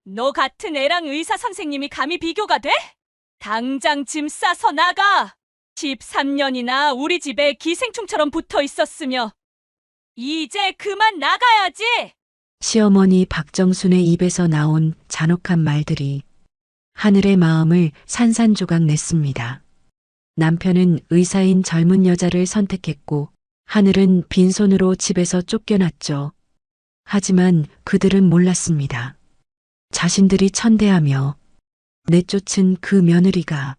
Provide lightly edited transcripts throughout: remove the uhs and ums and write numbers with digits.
너 같은 애랑 의사 선생님이 감히 비교가 돼? 당장 짐 싸서 나가! 13년이나 우리 집에 기생충처럼 붙어 있었으며 이제 그만 나가야지! 시어머니 박정순의 입에서 나온 잔혹한 말들이 하늘의 마음을 산산조각 냈습니다. 남편은 의사인 젊은 여자를 선택했고 하늘은 빈손으로 집에서 쫓겨났죠. 하지만 그들은 몰랐습니다. 자신들이 천대하며 내쫓은 그 며느리가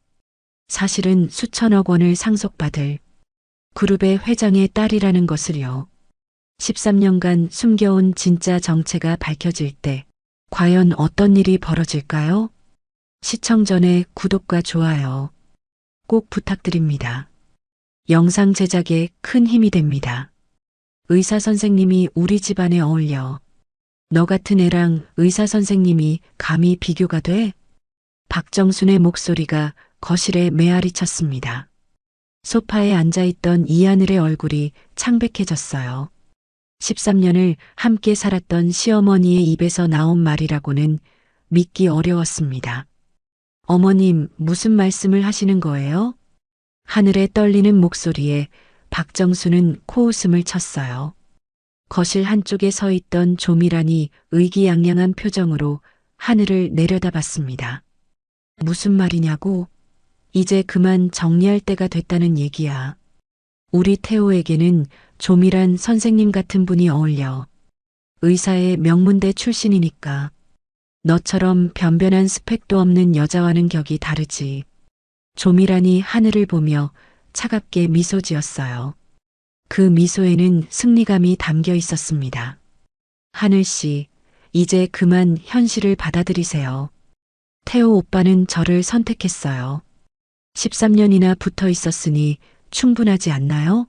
사실은 수천억 원을 상속받을 그룹의 회장의 딸이라는 것을요. 13년간 숨겨온 진짜 정체가 밝혀질 때 과연 어떤 일이 벌어질까요? 시청 전에 구독과 좋아요 꼭 부탁드립니다. 영상 제작에 큰 힘이 됩니다. 의사 선생님이 우리 집안에 어울려. 너 같은 애랑 의사 선생님이 감히 비교가 돼? 박정순의 목소리가 거실에 메아리 쳤습니다. 소파에 앉아있던 이하늘의 얼굴이 창백해졌어요. 13년을 함께 살았던 시어머니의 입에서 나온 말이라고는 믿기 어려웠습니다. 어머님, 무슨 말씀을 하시는 거예요? 하늘에 떨리는 목소리에 박정수는 코웃음을 쳤어요. 거실 한쪽에 서 있던 조미란이 의기양양한 표정으로 하늘을 내려다봤습니다. 무슨 말이냐고? 이제 그만 정리할 때가 됐다는 얘기야. 우리 태호에게는 조미란 선생님 같은 분이 어울려. 의사의 명문대 출신이니까. 너처럼 변변한 스펙도 없는 여자와는 격이 다르지. 조미란이 하늘을 보며 차갑게 미소 지었어요. 그 미소에는 승리감이 담겨 있었습니다. 하늘 씨, 이제 그만 현실을 받아들이세요. 태호 오빠는 저를 선택했어요. 13년이나 붙어 있었으니 충분하지 않나요?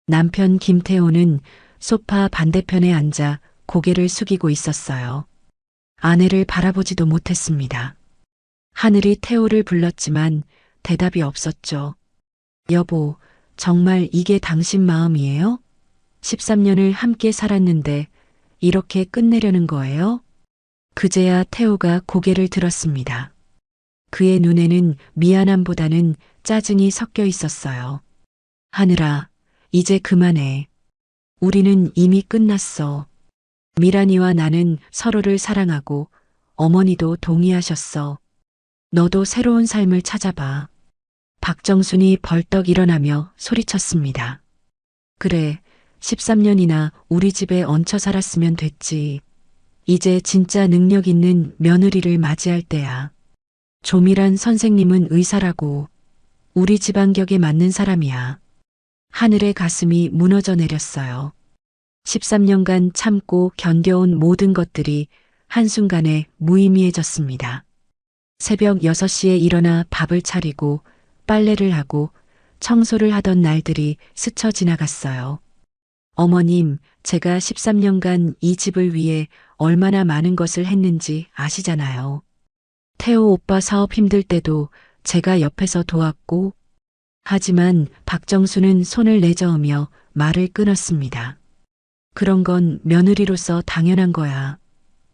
남편 김태호는 소파 반대편에 앉아 고개를 숙이고 있었어요. 아내를 바라보지도 못했습니다. 하늘이 태호를 불렀지만 대답이 없었죠. 여보, 정말 이게 당신 마음이에요? 13년을 함께 살았는데 이렇게 끝내려는 거예요? 그제야 태호가 고개를 들었습니다. 그의 눈에는 미안함보다는 짜증이 섞여 있었어요. 하늘아, 이제 그만해. 우리는 이미 끝났어. 미란이와 나는 서로를 사랑하고 어머니도 동의하셨어. 너도 새로운 삶을 찾아봐. 박정순이 벌떡 일어나며 소리쳤습니다. 그래, 13년이나 우리 집에 얹혀 살았으면 됐지. 이제 진짜 능력 있는 며느리를 맞이할 때야. 조미란 선생님은 의사라고. 우리 집안격에 맞는 사람이야. 하늘의 가슴이 무너져 내렸어요. 13년간 참고 견뎌온 모든 것들이 한순간에 무의미해졌습니다. 새벽 6시에 일어나 밥을 차리고 빨래를 하고 청소를 하던 날들이 스쳐 지나갔어요. 어머님, 제가 13년간 이 집을 위해 얼마나 많은 것을 했는지 아시잖아요. 태호 오빠 사업 힘들 때도 제가 옆에서 도왔고, 하지만 박정수는 손을 내저으며 말을 끊었습니다. 그런 건 며느리로서 당연한 거야.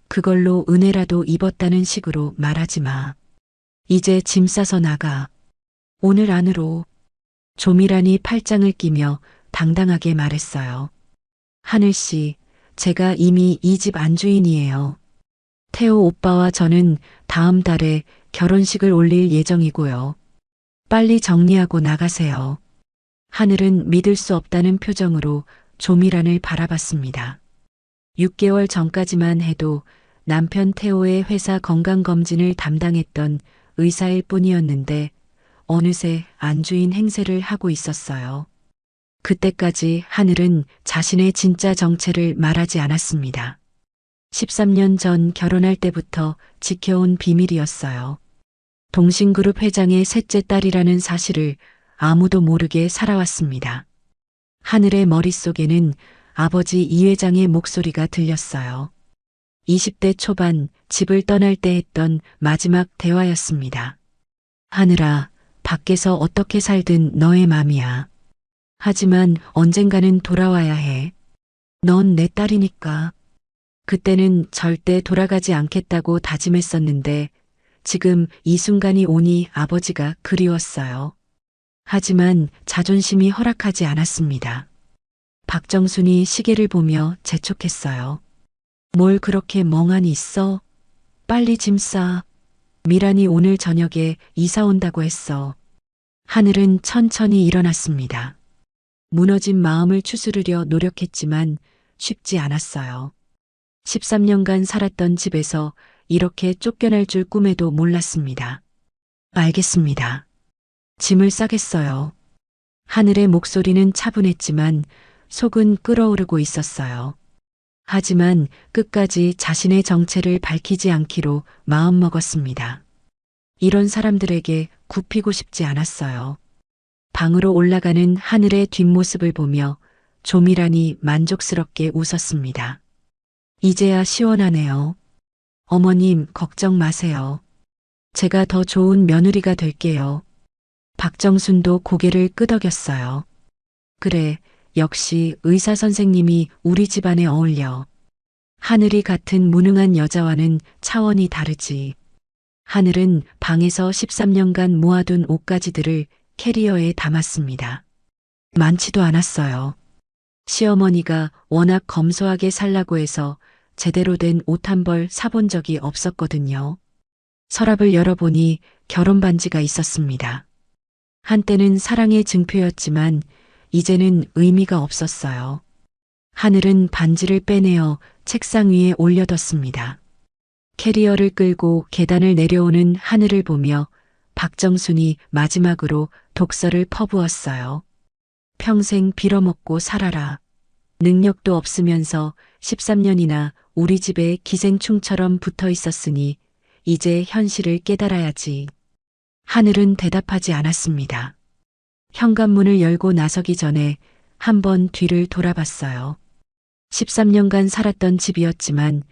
그걸로 은혜라도 입었다는 식으로 말하지 마. 이제 짐 싸서 나가. 오늘 안으로. 조미란이 팔짱을 끼며 당당하게 말했어요. 하늘씨, 제가 이미 이 집 안주인이에요. 태호 오빠와 저는 다음 달에 결혼식을 올릴 예정이고요. 빨리 정리하고 나가세요. 하늘은 믿을 수 없다는 표정으로 조미란을 바라봤습니다. 6개월 전까지만 해도 남편 태호의 회사 건강검진을 담당했던 의사일 뿐이었는데 어느새 안주인 행세를 하고 있었어요. 그때까지 하늘은 자신의 진짜 정체를 말하지 않았습니다. 13년 전 결혼할 때부터 지켜온 비밀이었어요. 동신그룹 회장의 셋째 딸이라는 사실을 아무도 모르게 살아왔습니다. 하늘의 머릿속에는 아버지 이 회장의 목소리가 들렸어요. 20대 초반 집을 떠날 때 했던 마지막 대화였습니다. 하늘아, 밖에서 어떻게 살든 너의 맘이야. 하지만 언젠가는 돌아와야 해. 넌 내 딸이니까. 그때는 절대 돌아가지 않겠다고 다짐했었는데 지금 이 순간이 오니 아버지가 그리웠어요. 하지만 자존심이 허락하지 않았습니다. 박정순이 시계를 보며 재촉했어요. 뭘 그렇게 멍하니 있어? 빨리 짐 싸. 미란이 오늘 저녁에 이사 온다고 했어. 하늘은 천천히 일어났습니다. 무너진 마음을 추스르려 노력했지만 쉽지 않았어요. 13년간 살았던 집에서 이렇게 쫓겨날 줄 꿈에도 몰랐습니다. 알겠습니다. 짐을 싸겠어요. 하늘의 목소리는 차분했지만 속은 끓어오르고 있었어요. 하지만 끝까지 자신의 정체를 밝히지 않기로 마음먹었습니다. 이런 사람들에게 굽히고 싶지 않았어요. 방으로 올라가는 하늘의 뒷모습을 보며 조미란이 만족스럽게 웃었습니다. 이제야 시원하네요. 어머님, 걱정 마세요. 제가 더 좋은 며느리가 될게요. 박정순도 고개를 끄덕였어요. 그래, 역시 의사 선생님이 우리 집안에 어울려. 하늘이 같은 무능한 여자와는 차원이 다르지. 하늘은 방에서 13년간 모아둔 옷가지들을 캐리어에 담았습니다. 많지도 않았어요. 시어머니가 워낙 검소하게 살라고 해서 제대로 된 옷 한 벌 사본 적이 없었거든요. 서랍을 열어보니 결혼 반지가 있었습니다. 한때는 사랑의 증표였지만 이제는 의미가 없었어요. 하늘은 반지를 빼내어 책상 위에 올려뒀습니다. 캐리어를 끌고 계단을 내려오는 하늘을 보며 박정순이 마지막으로 독서를 퍼부었어요. 평생 빌어먹고 살아라. 능력도 없으면서 13년이나 우리 집에 기생충처럼 붙어 있었으니 이제 현실을 깨달아야지. 하늘은 대답하지 않았습니다. 현관문을 열고 나서기 전에 한번 뒤를 돌아봤어요. 13년간 살았던 집이었지만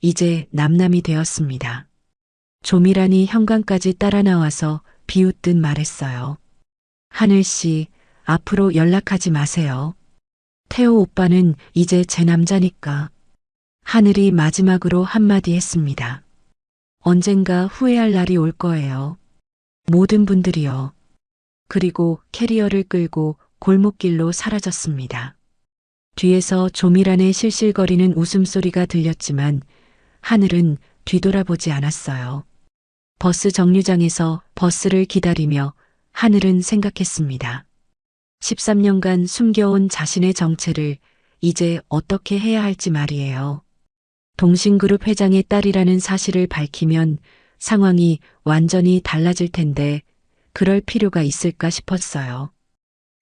이제 남남이 되었습니다. 조미란이 현관까지 따라 나와서 비웃듯 말했어요. 하늘씨, 앞으로 연락하지 마세요. 태호 오빠는 이제 제 남자니까. 하늘이 마지막으로 한마디 했습니다. 언젠가 후회할 날이 올 거예요. 모든 분들이요. 그리고 캐리어를 끌고 골목길로 사라졌습니다. 뒤에서 조미란의 실실거리는 웃음소리가 들렸지만 하늘은 뒤돌아보지 않았어요. 버스 정류장에서 버스를 기다리며 하늘은 생각했습니다. 13년간 숨겨온 자신의 정체를 이제 어떻게 해야 할지 말이에요. 동신그룹 회장의 딸이라는 사실을 밝히면 상황이 완전히 달라질 텐데 그럴 필요가 있을까 싶었어요.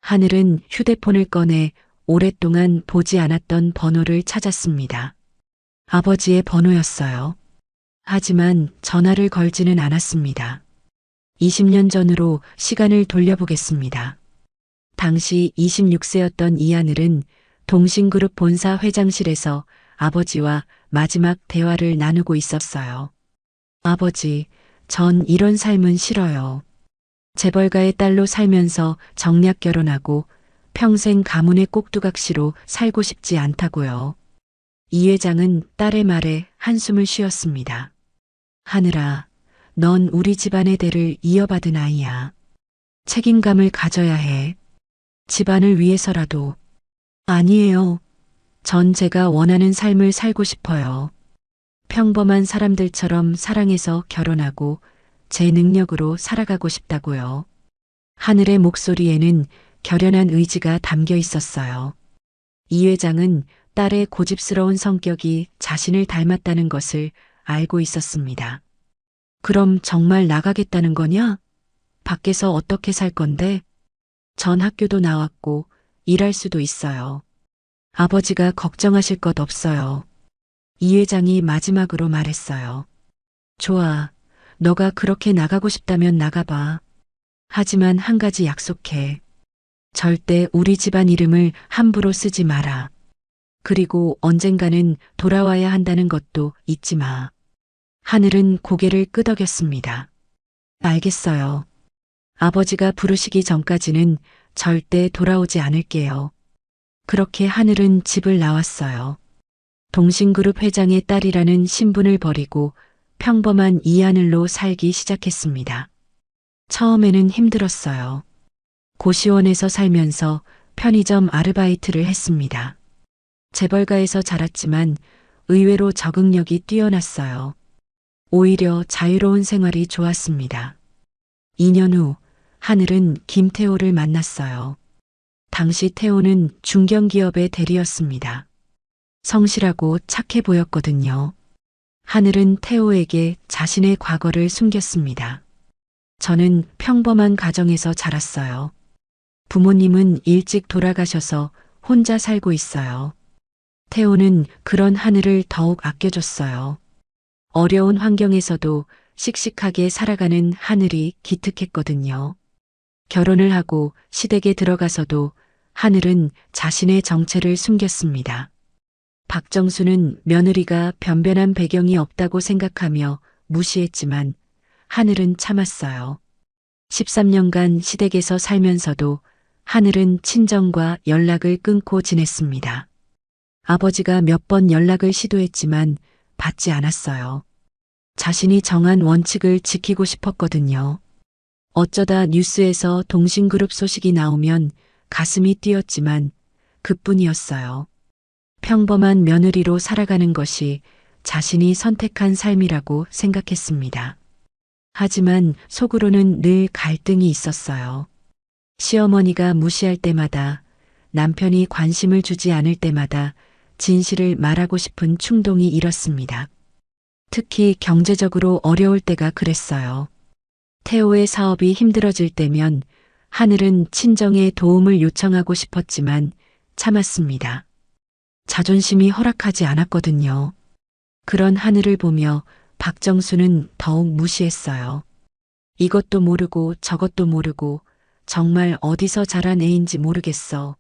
하늘은 휴대폰을 꺼내 오랫동안 보지 않았던 번호를 찾았습니다. 아버지의 번호였어요. 하지만 전화를 걸지는 않았습니다. 20년 전으로 시간을 돌려보겠습니다. 당시 26세였던 이하늘은 동신그룹 본사 회장실에서 아버지와 마지막 대화를 나누고 있었어요. 아버지, 전 이런 삶은 싫어요. 재벌가의 딸로 살면서 정략 결혼하고 평생 가문의 꼭두각시로 살고 싶지 않다고요. 이 회장은 딸의 말에 한숨을 쉬었습니다. 하늘아, 넌 우리 집안의 대를 이어받은 아이야. 책임감을 가져야 해. 집안을 위해서라도. 아니에요. 전 제가 원하는 삶을 살고 싶어요. 평범한 사람들처럼 사랑해서 결혼하고 제 능력으로 살아가고 싶다고요. 하늘의 목소리에는 결연한 의지가 담겨 있었어요. 이 회장은 딸의 고집스러운 성격이 자신을 닮았다는 것을 알고 있었습니다. 그럼 정말 나가겠다는 거냐? 밖에서 어떻게 살 건데? 전 학교도 나왔고 일할 수도 있어요. 아버지가 걱정하실 것 없어요. 이 회장이 마지막으로 말했어요. 좋아. 너가 그렇게 나가고 싶다면 나가봐. 하지만 한 가지 약속해. 절대 우리 집안 이름을 함부로 쓰지 마라. 그리고 언젠가는 돌아와야 한다는 것도 잊지 마. 하늘은 고개를 끄덕였습니다. 알겠어요. 아버지가 부르시기 전까지는 절대 돌아오지 않을게요. 그렇게 하늘은 집을 나왔어요. 동신그룹 회장의 딸이라는 신분을 버리고 평범한 이하늘로 살기 시작했습니다. 처음에는 힘들었어요. 고시원에서 살면서 편의점 아르바이트를 했습니다. 재벌가에서 자랐지만 의외로 적응력이 뛰어났어요. 오히려 자유로운 생활이 좋았습니다. 2년 후 하늘은 김태호를 만났어요. 당시 태호는 중견기업의 대리였습니다. 성실하고 착해 보였거든요. 하늘은 태호에게 자신의 과거를 숨겼습니다. 저는 평범한 가정에서 자랐어요. 부모님은 일찍 돌아가셔서 혼자 살고 있어요. 태호는 그런 하늘을 더욱 아껴줬어요. 어려운 환경에서도 씩씩하게 살아가는 하늘이 기특했거든요. 결혼을 하고 시댁에 들어가서도 하늘은 자신의 정체를 숨겼습니다. 박정수는 며느리가 변변한 배경이 없다고 생각하며 무시했지만 하늘은 참았어요. 13년간 시댁에서 살면서도 하늘은 친정과 연락을 끊고 지냈습니다. 아버지가 몇 번 연락을 시도했지만 받지 않았어요. 자신이 정한 원칙을 지키고 싶었거든요. 어쩌다 뉴스에서 동신그룹 소식이 나오면 가슴이 뛰었지만 그뿐이었어요. 평범한 며느리로 살아가는 것이 자신이 선택한 삶이라고 생각했습니다. 하지만 속으로는 늘 갈등이 있었어요. 시어머니가 무시할 때마다, 남편이 관심을 주지 않을 때마다 진실을 말하고 싶은 충동이 일었습니다. 특히 경제적으로 어려울 때가 그랬어요. 태호의 사업이 힘들어질 때면 하늘은 친정에 도움을 요청하고 싶었지만 참았습니다. 자존심이 허락하지 않았거든요. 그런 하늘을 보며 박정수는 더욱 무시했어요. 이것도 모르고 저것도 모르고 정말 어디서 자란 애인지 모르겠어.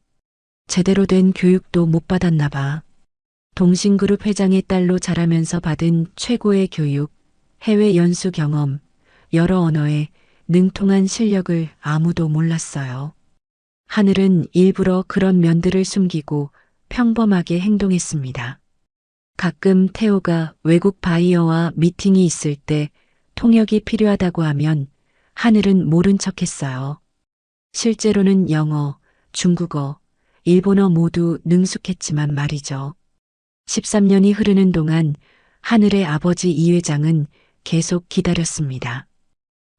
제대로 된 교육도 못 받았나 봐. 동신그룹 회장의 딸로 자라면서 받은 최고의 교육, 해외 연수 경험, 여러 언어에 능통한 실력을 아무도 몰랐어요. 하늘은 일부러 그런 면들을 숨기고 평범하게 행동했습니다. 가끔 태호가 외국 바이어와 미팅이 있을 때 통역이 필요하다고 하면 하늘은 모른 척했어요. 실제로는 영어, 중국어, 일본어 모두 능숙했지만 말이죠. 13년이 흐르는 동안 하늘의 아버지 이 회장은 계속 기다렸습니다.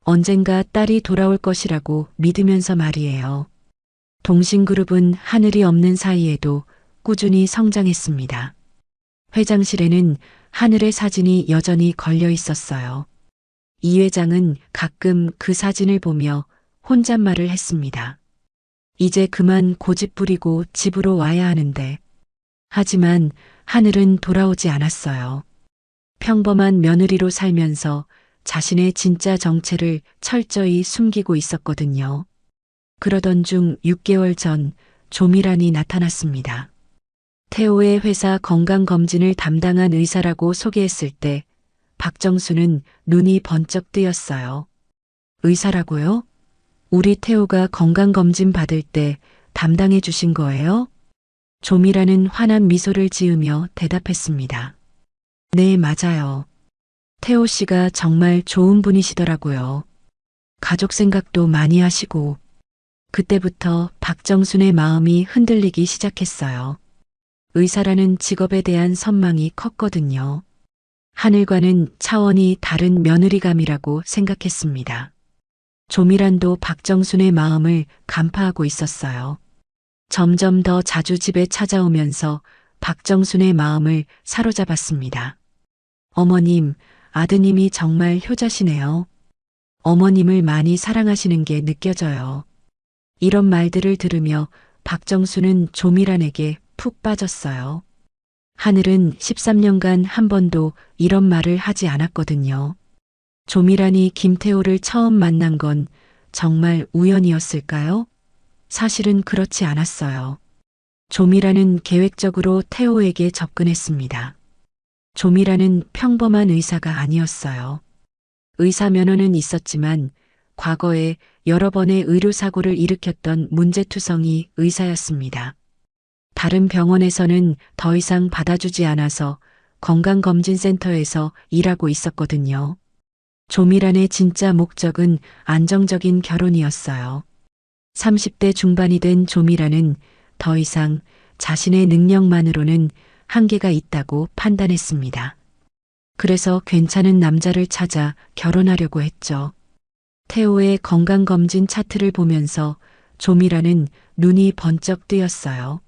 언젠가 딸이 돌아올 것이라고 믿으면서 말이에요. 동신그룹은 하늘이 없는 사이에도 꾸준히 성장했습니다. 회장실에는 하늘의 사진이 여전히 걸려 있었어요. 이 회장은 가끔 그 사진을 보며 혼잣말을 했습니다. 이제 그만 고집 부리고 집으로 와야 하는데. 하지만 하늘은 돌아오지 않았어요. 평범한 며느리로 살면서 자신의 진짜 정체를 철저히 숨기고 있었거든요. 그러던 중 6개월 전 조미란이 나타났습니다. 태호의 회사 건강검진을 담당한 의사라고 소개했을 때 박정수는 눈이 번쩍 뜨였어요. 의사라고요? 우리 태호가 건강검진 받을 때 담당해 주신 거예요? 조미란은 환한 미소를 지으며 대답했습니다. 네, 맞아요. 태호 씨가 정말 좋은 분이시더라고요. 가족 생각도 많이 하시고. 그때부터 박정순의 마음이 흔들리기 시작했어요. 의사라는 직업에 대한 선망이 컸거든요. 하늘과는 차원이 다른 며느리감이라고 생각했습니다. 조미란도 박정순의 마음을 간파하고 있었어요. 점점 더 자주 집에 찾아오면서 박정순의 마음을 사로잡았습니다. 어머님, 아드님이 정말 효자시네요. 어머님을 많이 사랑하시는 게 느껴져요. 이런 말들을 들으며 박정수는 조미란에게 푹 빠졌어요. 하늘은 13년간 한 번도 이런 말을 하지 않았거든요. 조미란이 김태호를 처음 만난 건 정말 우연이었을까요? 사실은 그렇지 않았어요. 조미란은 계획적으로 태호에게 접근했습니다. 조미란은 평범한 의사가 아니었어요. 의사 면허는 있었지만 과거에 여러 번의 의료사고를 일으켰던 문제투성이 의사였습니다. 다른 병원에서는 더 이상 받아주지 않아서 건강검진센터에서 일하고 있었거든요. 조미란의 진짜 목적은 안정적인 결혼이었어요. 30대 중반이 된 조미란은 더 이상 자신의 능력만으로는 한계가 있다고 판단했습니다. 그래서 괜찮은 남자를 찾아 결혼하려고 했죠. 태호의 건강검진 차트를 보면서 조미란은 눈이 번쩍 뜨였어요.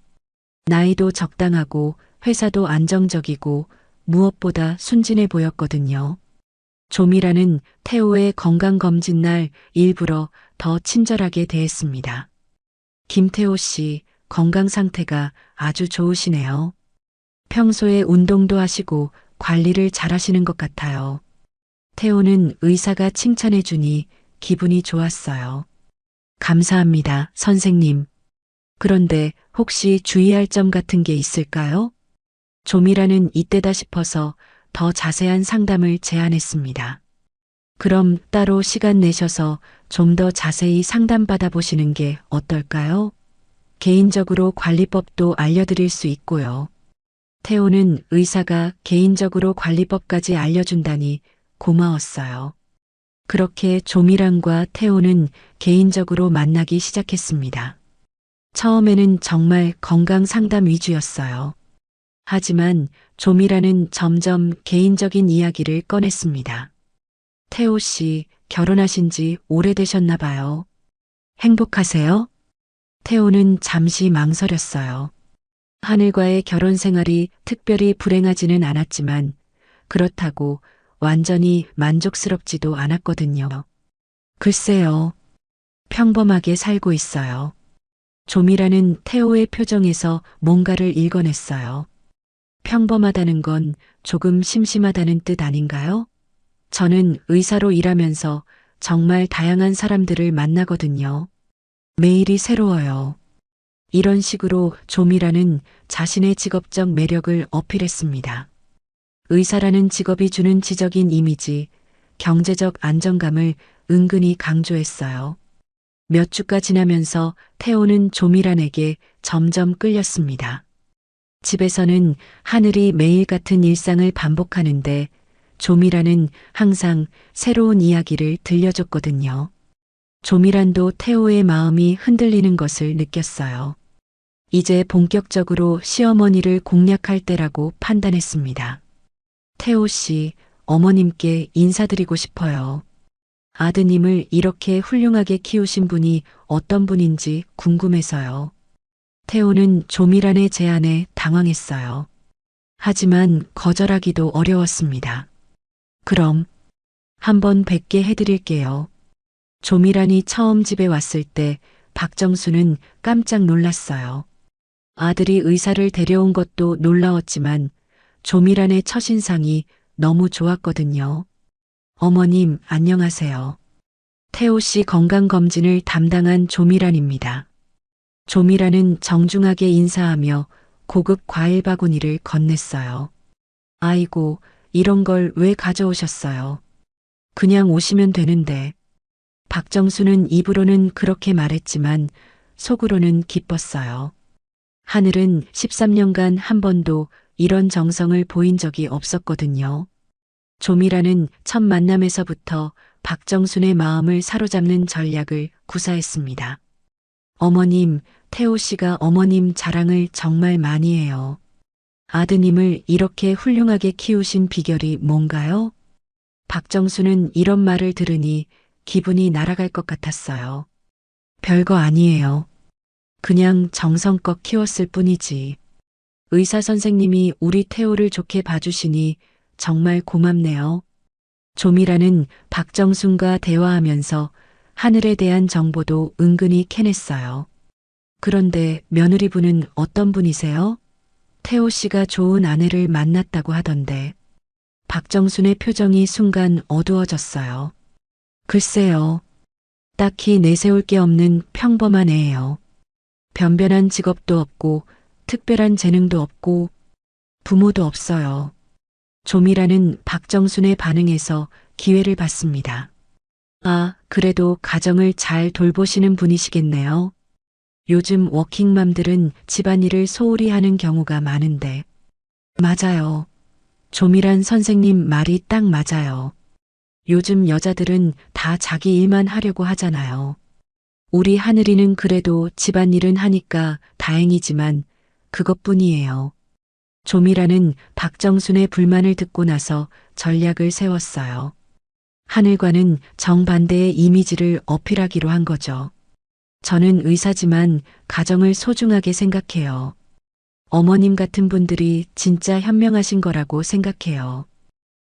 나이도 적당하고 회사도 안정적이고 무엇보다 순진해 보였거든요. 조미란은 태호의 건강검진 날 일부러 더 친절하게 대했습니다. 김태호 씨, 건강 상태가 아주 좋으시네요. 평소에 운동도 하시고 관리를 잘 하시는 것 같아요. 태호는 의사가 칭찬해 주니 기분이 좋았어요. 감사합니다, 선생님. 그런데 혹시 주의할 점 같은 게 있을까요? 조미란은 이때다 싶어서 더 자세한 상담을 제안했습니다. 그럼 따로 시간 내셔서 좀 더 자세히 상담받아 보시는 게 어떨까요? 개인적으로 관리법도 알려드릴 수 있고요. 태호는 의사가 개인적으로 관리법까지 알려준다니 고마웠어요. 그렇게 조미란과 태호는 개인적으로 만나기 시작했습니다. 처음에는 정말 건강 상담 위주였어요. 하지만 조미란은 점점 개인적인 이야기를 꺼냈습니다. 태호 씨, 결혼하신 지 오래되셨나 봐요. 행복하세요? 태호는 잠시 망설였어요. 하늘과의 결혼 생활이 특별히 불행하지는 않았지만 그렇다고 완전히 만족스럽지도 않았거든요. 글쎄요. 평범하게 살고 있어요. 조미라는 태호의 표정에서 뭔가를 읽어냈어요. 평범하다는 건 조금 심심하다는 뜻 아닌가요? 저는 의사로 일하면서 정말 다양한 사람들을 만나거든요. 매일이 새로워요. 이런 식으로 조미라는 자신의 직업적 매력을 어필했습니다. 의사라는 직업이 주는 지적인 이미지, 경제적 안정감을 은근히 강조했어요. 몇 주가 지나면서 태호는 조미란에게 점점 끌렸습니다. 집에서는 하늘이 매일 같은 일상을 반복하는데 조미란은 항상 새로운 이야기를 들려줬거든요. 조미란도 태호의 마음이 흔들리는 것을 느꼈어요. 이제 본격적으로 시어머니를 공략할 때라고 판단했습니다. 태호 씨, 어머님께 인사드리고 싶어요. 아드님을 이렇게 훌륭하게 키우신 분이 어떤 분인지 궁금해서요. 태호는 조미란의 제안에 당황했어요. 하지만 거절하기도 어려웠습니다. 그럼 한번 뵙게 해드릴게요. 조미란이 처음 집에 왔을 때 박정수는 깜짝 놀랐어요. 아들이 의사를 데려온 것도 놀라웠지만 조미란의 첫인상이 너무 좋았거든요. 어머님, 안녕하세요. 태호 씨 건강검진을 담당한 조미란입니다. 조미란은 정중하게 인사하며 고급 과일 바구니를 건넸어요. 아이고, 이런 걸 왜 가져오셨어요? 그냥 오시면 되는데. 박정수는 입으로는 그렇게 말했지만 속으로는 기뻤어요. 하늘은 13년간 한 번도 이런 정성을 보인 적이 없었거든요. 조미라는 첫 만남에서부터 박정순의 마음을 사로잡는 전략을 구사했습니다. 어머님, 태호 씨가 어머님 자랑을 정말 많이 해요. 아드님을 이렇게 훌륭하게 키우신 비결이 뭔가요? 박정수는 이런 말을 들으니 기분이 날아갈 것 같았어요. 별거 아니에요. 그냥 정성껏 키웠을 뿐이지. 의사 선생님이 우리 태호를 좋게 봐주시니 정말 고맙네요. 조미라는 박정순과 대화하면서 하늘에 대한 정보도 은근히 캐냈어요. 그런데 며느리분은 어떤 분이세요? 태호 씨가 좋은 아내를 만났다고 하던데. 박정순의 표정이 순간 어두워졌어요. 글쎄요. 딱히 내세울 게 없는 평범한 애예요. 변변한 직업도 없고 특별한 재능도 없고 부모도 없어요. 조미라는 박정순의 반응에서 기회를 받습니다. 아, 그래도 가정을 잘 돌보시는 분이시겠네요. 요즘 워킹맘들은 집안일을 소홀히 하는 경우가 많은데. 맞아요. 조미란 선생님 말이 딱 맞아요. 요즘 여자들은 다 자기 일만 하려고 하잖아요. 우리 하늘이는 그래도 집안일은 하니까 다행이지만 그것뿐이에요. 조미라는 박정순의 불만을 듣고 나서 전략을 세웠어요. 하늘과는 정반대의 이미지를 어필하기로 한 거죠. 저는 의사지만 가정을 소중하게 생각해요. 어머님 같은 분들이 진짜 현명하신 거라고 생각해요.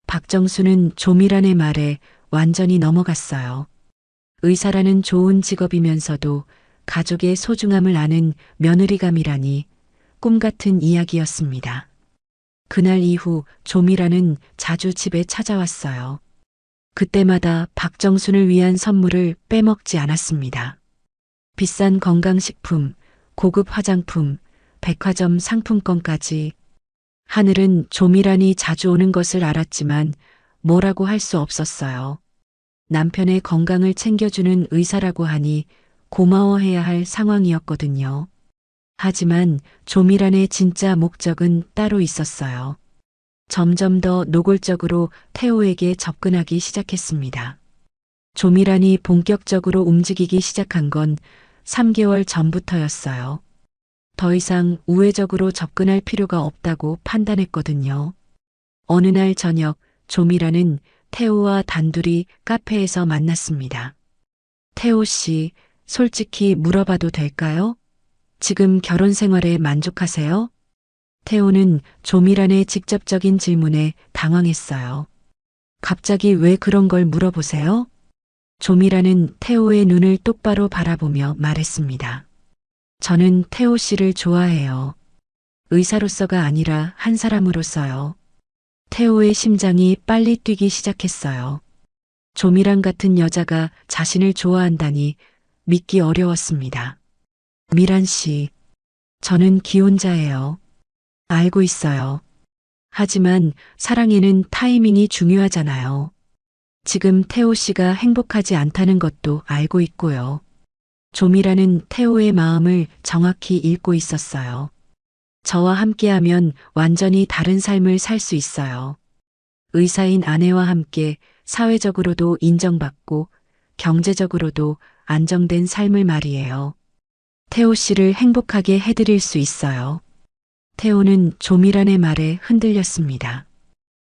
박정수는 조미란의 말에 완전히 넘어갔어요. 의사라는 좋은 직업이면서도 가족의 소중함을 아는 며느리감이라니 꿈 같은 이야기였습니다. 그날 이후 조미란은 자주 집에 찾아왔어요. 그때마다 박정순을 위한 선물을 빼먹지 않았습니다. 비싼 건강식품, 고급 화장품, 백화점 상품권까지. 하늘은 조미란이 자주 오는 것을 알았지만 뭐라고 할 수 없었어요. 남편의 건강을 챙겨주는 의사라고 하니 고마워해야 할 상황이었거든요. 하지만 조미란의 진짜 목적은 따로 있었어요. 점점 더 노골적으로 태호에게 접근하기 시작했습니다. 조미란이 본격적으로 움직이기 시작한 건 3개월 전부터였어요. 더 이상 우회적으로 접근할 필요가 없다고 판단했거든요. 어느 날 저녁 조미란은 태호와 단둘이 카페에서 만났습니다. 태호 씨, 솔직히 물어봐도 될까요? 지금 결혼 생활에 만족하세요? 태호는 조미란의 직접적인 질문에 당황했어요. 갑자기 왜 그런 걸 물어보세요? 조미란은 태호의 눈을 똑바로 바라보며 말했습니다. 저는 태호 씨를 좋아해요. 의사로서가 아니라 한 사람으로서요. 태호의 심장이 빨리 뛰기 시작했어요. 조미란 같은 여자가 자신을 좋아한다니 믿기 어려웠습니다. 미란 씨, 저는 기혼자예요. 알고 있어요. 하지만 사랑에는 타이밍이 중요하잖아요. 지금 태호 씨가 행복하지 않다는 것도 알고 있고요. 조미라는 태호의 마음을 정확히 읽고 있었어요. 저와 함께하면 완전히 다른 삶을 살 수 있어요. 의사인 아내와 함께 사회적으로도 인정받고 경제적으로도 안정된 삶을 말이에요. 태호 씨를 행복하게 해드릴 수 있어요. 태호는 조미란의 말에 흔들렸습니다.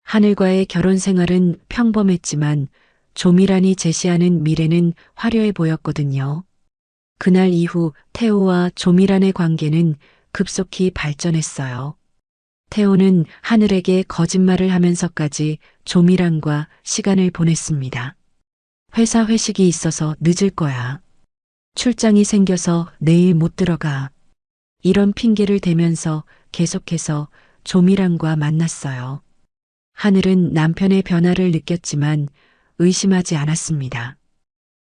하늘과의 결혼 생활은 평범했지만 조미란이 제시하는 미래는 화려해 보였거든요. 그날 이후 태호와 조미란의 관계는 급속히 발전했어요. 태호는 하늘에게 거짓말을 하면서까지 조미란과 시간을 보냈습니다. 회사 회식이 있어서 늦을 거야. 출장이 생겨서 내일 못 들어가. 이런 핑계를 대면서 계속해서 조미란과 만났어요. 하늘은 남편의 변화를 느꼈지만 의심하지 않았습니다.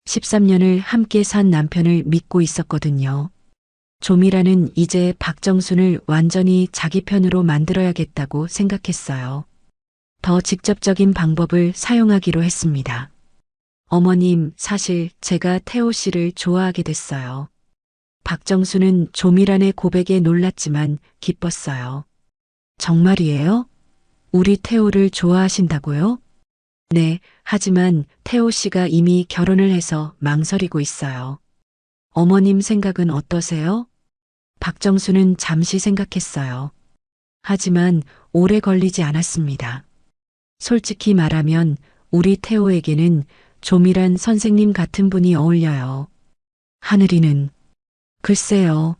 13년을 함께 산 남편을 믿고 있었거든요. 조미란은 이제 박정순을 완전히 자기 편으로 만들어야겠다고 생각했어요. 더 직접적인 방법을 사용하기로 했습니다. 어머님, 사실 제가 태호 씨를 좋아하게 됐어요. 박정순은 조미란의 고백에 놀랐지만 기뻤어요. 정말이에요? 우리 태호를 좋아하신다고요? 네, 하지만 태호 씨가 이미 결혼을 해서 망설이고 있어요. 어머님 생각은 어떠세요? 박정수는 잠시 생각했어요. 하지만 오래 걸리지 않았습니다. 솔직히 말하면 우리 태호에게는 조미란 선생님 같은 분이 어울려요. 하늘이는 글쎄요.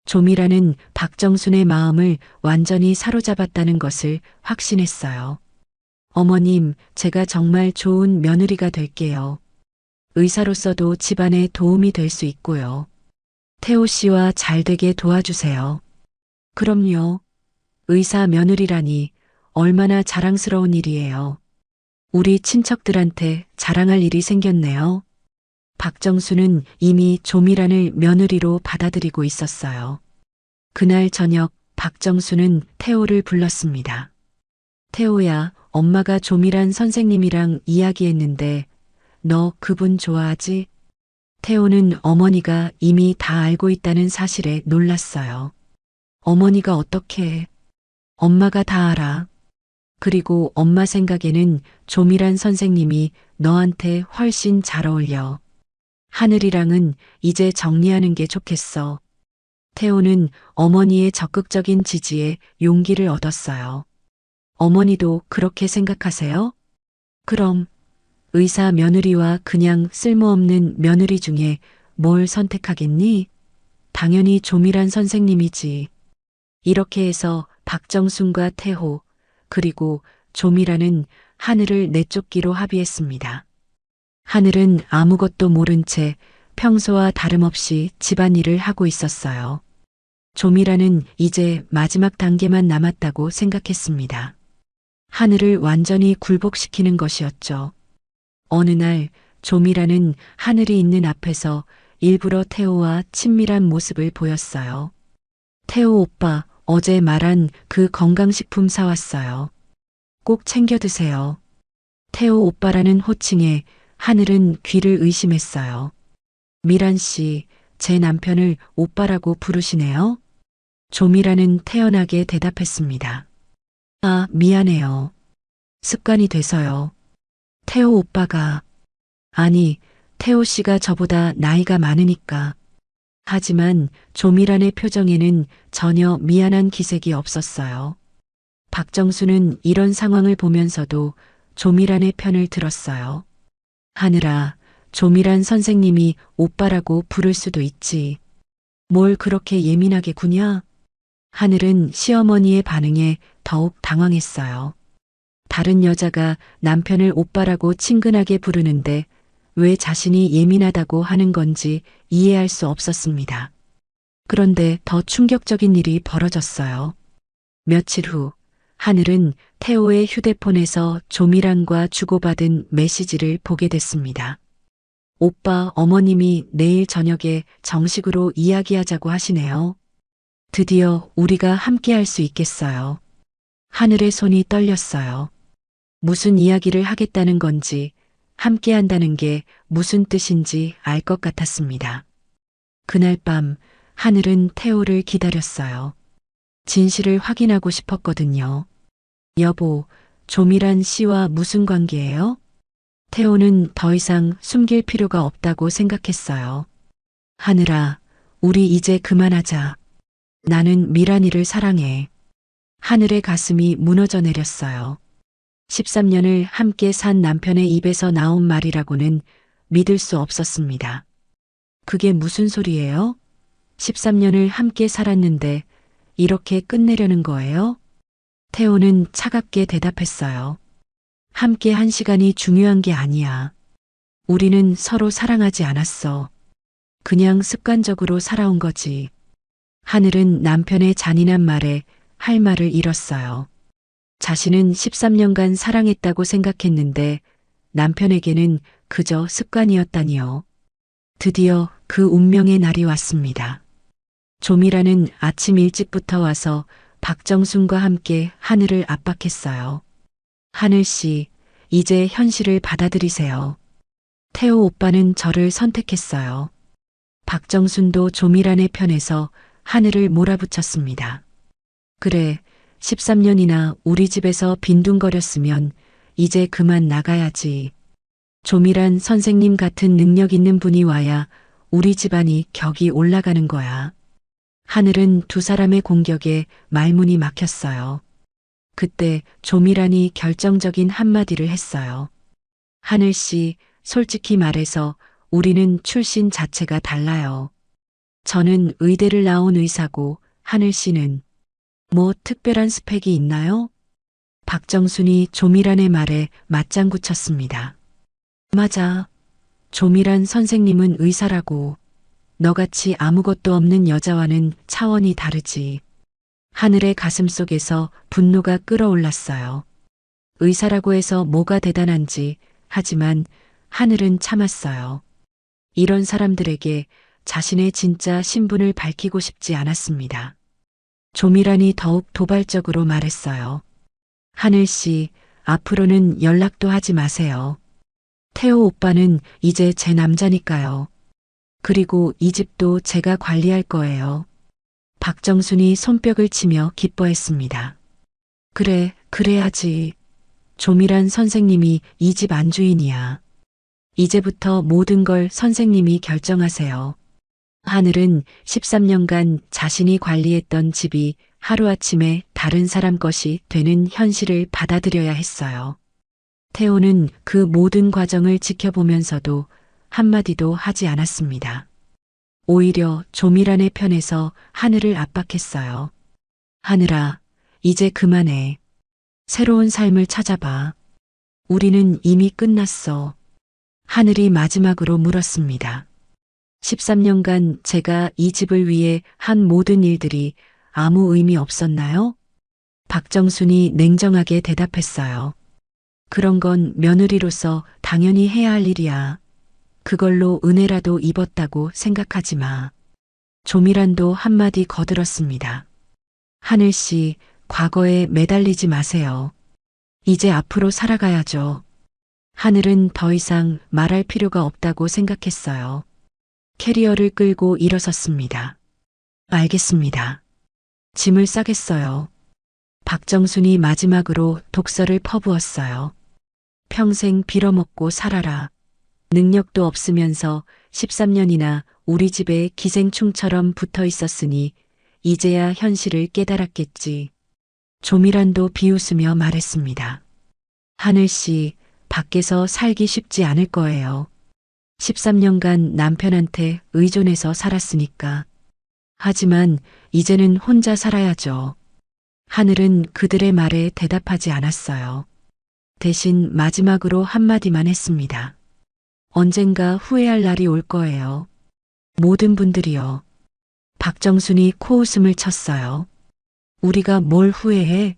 조미란은 박정순의 마음을 완전히 사로잡았다는 것을 확신했어요. 어머님, 제가 정말 좋은 며느리가 될게요. 의사로서도 집안에 도움이 될 수 있고요. 태호 씨와 잘 되게 도와주세요. 그럼요. 의사 며느리라니 얼마나 자랑스러운 일이에요. 우리 친척들한테 자랑할 일이 생겼네요. 박정수는 이미 조미란을 며느리로 받아들이고 있었어요. 그날 저녁 박정수는 태호를 불렀습니다. 태호야, 엄마가 조미란 선생님이랑 이야기했는데 너 그분 좋아하지? 태호는 어머니가 이미 다 알고 있다는 사실에 놀랐어요. 어머니가 어떻게? 엄마가 다 알아. 그리고 엄마 생각에는 조미란 선생님이 너한테 훨씬 잘 어울려. 하늘이랑은 이제 정리하는 게 좋겠어. 태호는 어머니의 적극적인 지지에 용기를 얻었어요. 어머니도 그렇게 생각하세요? 그럼 의사 며느리와 그냥 쓸모없는 며느리 중에 뭘 선택하겠니? 당연히 조미란 선생님이지. 이렇게 해서 박정순과 태호, 그리고 조미라는 하늘을 내쫓기로 합의했습니다. 하늘은 아무것도 모른 채 평소와 다름없이 집안일을 하고 있었어요. 조미라는 이제 마지막 단계만 남았다고 생각했습니다. 하늘을 완전히 굴복시키는 것이었죠. 어느 날 조미라는 하늘이 있는 앞에서 일부러 태호와 친밀한 모습을 보였어요. 태호 오빠, 어제 말한 그 건강식품 사왔어요. 꼭 챙겨 드세요. 태호 오빠라는 호칭에 하늘은 귀를 의심했어요. 미란 씨, 제 남편을 오빠라고 부르시네요? 조미라는 태연하게 대답했습니다. 아, 미안해요. 습관이 돼서요. 태호 오빠가, 아니, 태호 씨가 저보다 나이가 많으니까. 하지만 조미란의 표정에는 전혀 미안한 기색이 없었어요. 박정수는 이런 상황을 보면서도 조미란의 편을 들었어요. 하늘아, 조미란 선생님이 오빠라고 부를 수도 있지. 뭘 그렇게 예민하게 구냐? 하늘은 시어머니의 반응에 더욱 당황했어요. 다른 여자가 남편을 오빠라고 친근하게 부르는데 왜 자신이 예민하다고 하는 건지 이해할 수 없었습니다. 그런데 더 충격적인 일이 벌어졌어요. 며칠 후, 하늘은 태호의 휴대폰에서 조미란과 주고받은 메시지를 보게 됐습니다. 오빠, 어머님이 내일 저녁에 정식으로 이야기하자고 하시네요. 드디어 우리가 함께 할 수 있겠어요. 하늘의 손이 떨렸어요. 무슨 이야기를 하겠다는 건지, 함께 한다는 게 무슨 뜻인지 알 것 같았습니다. 그날 밤, 하늘은 태호를 기다렸어요. 진실을 확인하고 싶었거든요. 여보, 조미란 씨와 무슨 관계예요? 태호는 더 이상 숨길 필요가 없다고 생각했어요. 하늘아, 우리 이제 그만하자. 나는 미란이를 사랑해. 하늘의 가슴이 무너져 내렸어요. 13년을 함께 산 남편의 입에서 나온 말이라고는 믿을 수 없었습니다. 그게 무슨 소리예요? 13년을 함께 살았는데 이렇게 끝내려는 거예요? 태호는 차갑게 대답했어요. 함께 한 시간이 중요한 게 아니야. 우리는 서로 사랑하지 않았어. 그냥 습관적으로 살아온 거지. 하늘은 남편의 잔인한 말에 할 말을 잃었어요. 자신은 13년간 사랑했다고 생각했는데 남편에게는 그저 습관이었다니요. 드디어 그 운명의 날이 왔습니다. 조미라는 아침 일찍부터 와서 박정순과 함께 하늘을 압박했어요. 하늘 씨, 이제 현실을 받아들이세요. 태호 오빠는 저를 선택했어요. 박정순도 조미란의 편에서 하늘을 몰아붙였습니다. 그래, 13년이나 우리 집에서 빈둥거렸으면 이제 그만 나가야지. 조미란 선생님 같은 능력 있는 분이 와야 우리 집안이 격이 올라가는 거야. 하늘은 두 사람의 공격에 말문이 막혔어요. 그때 조미란이 결정적인 한마디를 했어요. 하늘 씨, 솔직히 말해서 우리는 출신 자체가 달라요. 저는 의대를 나온 의사고 하늘 씨는 뭐 특별한 스펙이 있나요? 박정순이 조미란의 말에 맞장구 쳤습니다. 맞아. 조미란 선생님은 의사라고. 너같이 아무것도 없는 여자와는 차원이 다르지. 하늘의 가슴 속에서 분노가 끓어올랐어요. 의사라고 해서 뭐가 대단한지, 하지만 하늘은 참았어요. 이런 사람들에게 자신의 진짜 신분을 밝히고 싶지 않았습니다. 조미란이 더욱 도발적으로 말했어요. 하늘 씨, 앞으로는 연락도 하지 마세요. 태호 오빠는 이제 제 남자니까요. 그리고 이 집도 제가 관리할 거예요. 박정순이 손뼉을 치며 기뻐했습니다. 그래, 그래야지. 조미란 선생님이 이 집 안주인이야. 이제부터 모든 걸 선생님이 결정하세요. 하늘은 13년간 자신이 관리했던 집이 하루아침에 다른 사람 것이 되는 현실을 받아들여야 했어요. 태호는 그 모든 과정을 지켜보면서도 한마디도 하지 않았습니다. 오히려 조미란의 편에서 하늘을 압박했어요. 하늘아, 이제 그만해. 새로운 삶을 찾아봐. 우리는 이미 끝났어. 하늘이 마지막으로 물었습니다. 13년간 제가 이 집을 위해 한 모든 일들이 아무 의미 없었나요? 박정순이 냉정하게 대답했어요. 그런 건 며느리로서 당연히 해야 할 일이야. 그걸로 은혜라도 입었다고 생각하지 마. 조미란도 한마디 거들었습니다. 하늘 씨, 과거에 매달리지 마세요. 이제 앞으로 살아가야죠. 하늘은 더 이상 말할 필요가 없다고 생각했어요. 캐리어를 끌고 일어섰습니다. 알겠습니다. 짐을 싸겠어요. 박정순이 마지막으로 독서를 퍼부었어요. 평생 빌어먹고 살아라. 능력도 없으면서 13년이나 우리 집에 기생충처럼 붙어 있었으니 이제야 현실을 깨달았겠지. 조미란도 비웃으며 말했습니다. 하늘 씨, 밖에서 살기 쉽지 않을 거예요. 13년간 남편한테 의존해서 살았으니까. 하지만 이제는 혼자 살아야죠. 하늘은 그들의 말에 대답하지 않았어요. 대신 마지막으로 한마디만 했습니다. 언젠가 후회할 날이 올 거예요. 모든 분들이요. 박정순이 코웃음을 쳤어요. 우리가 뭘 후회해?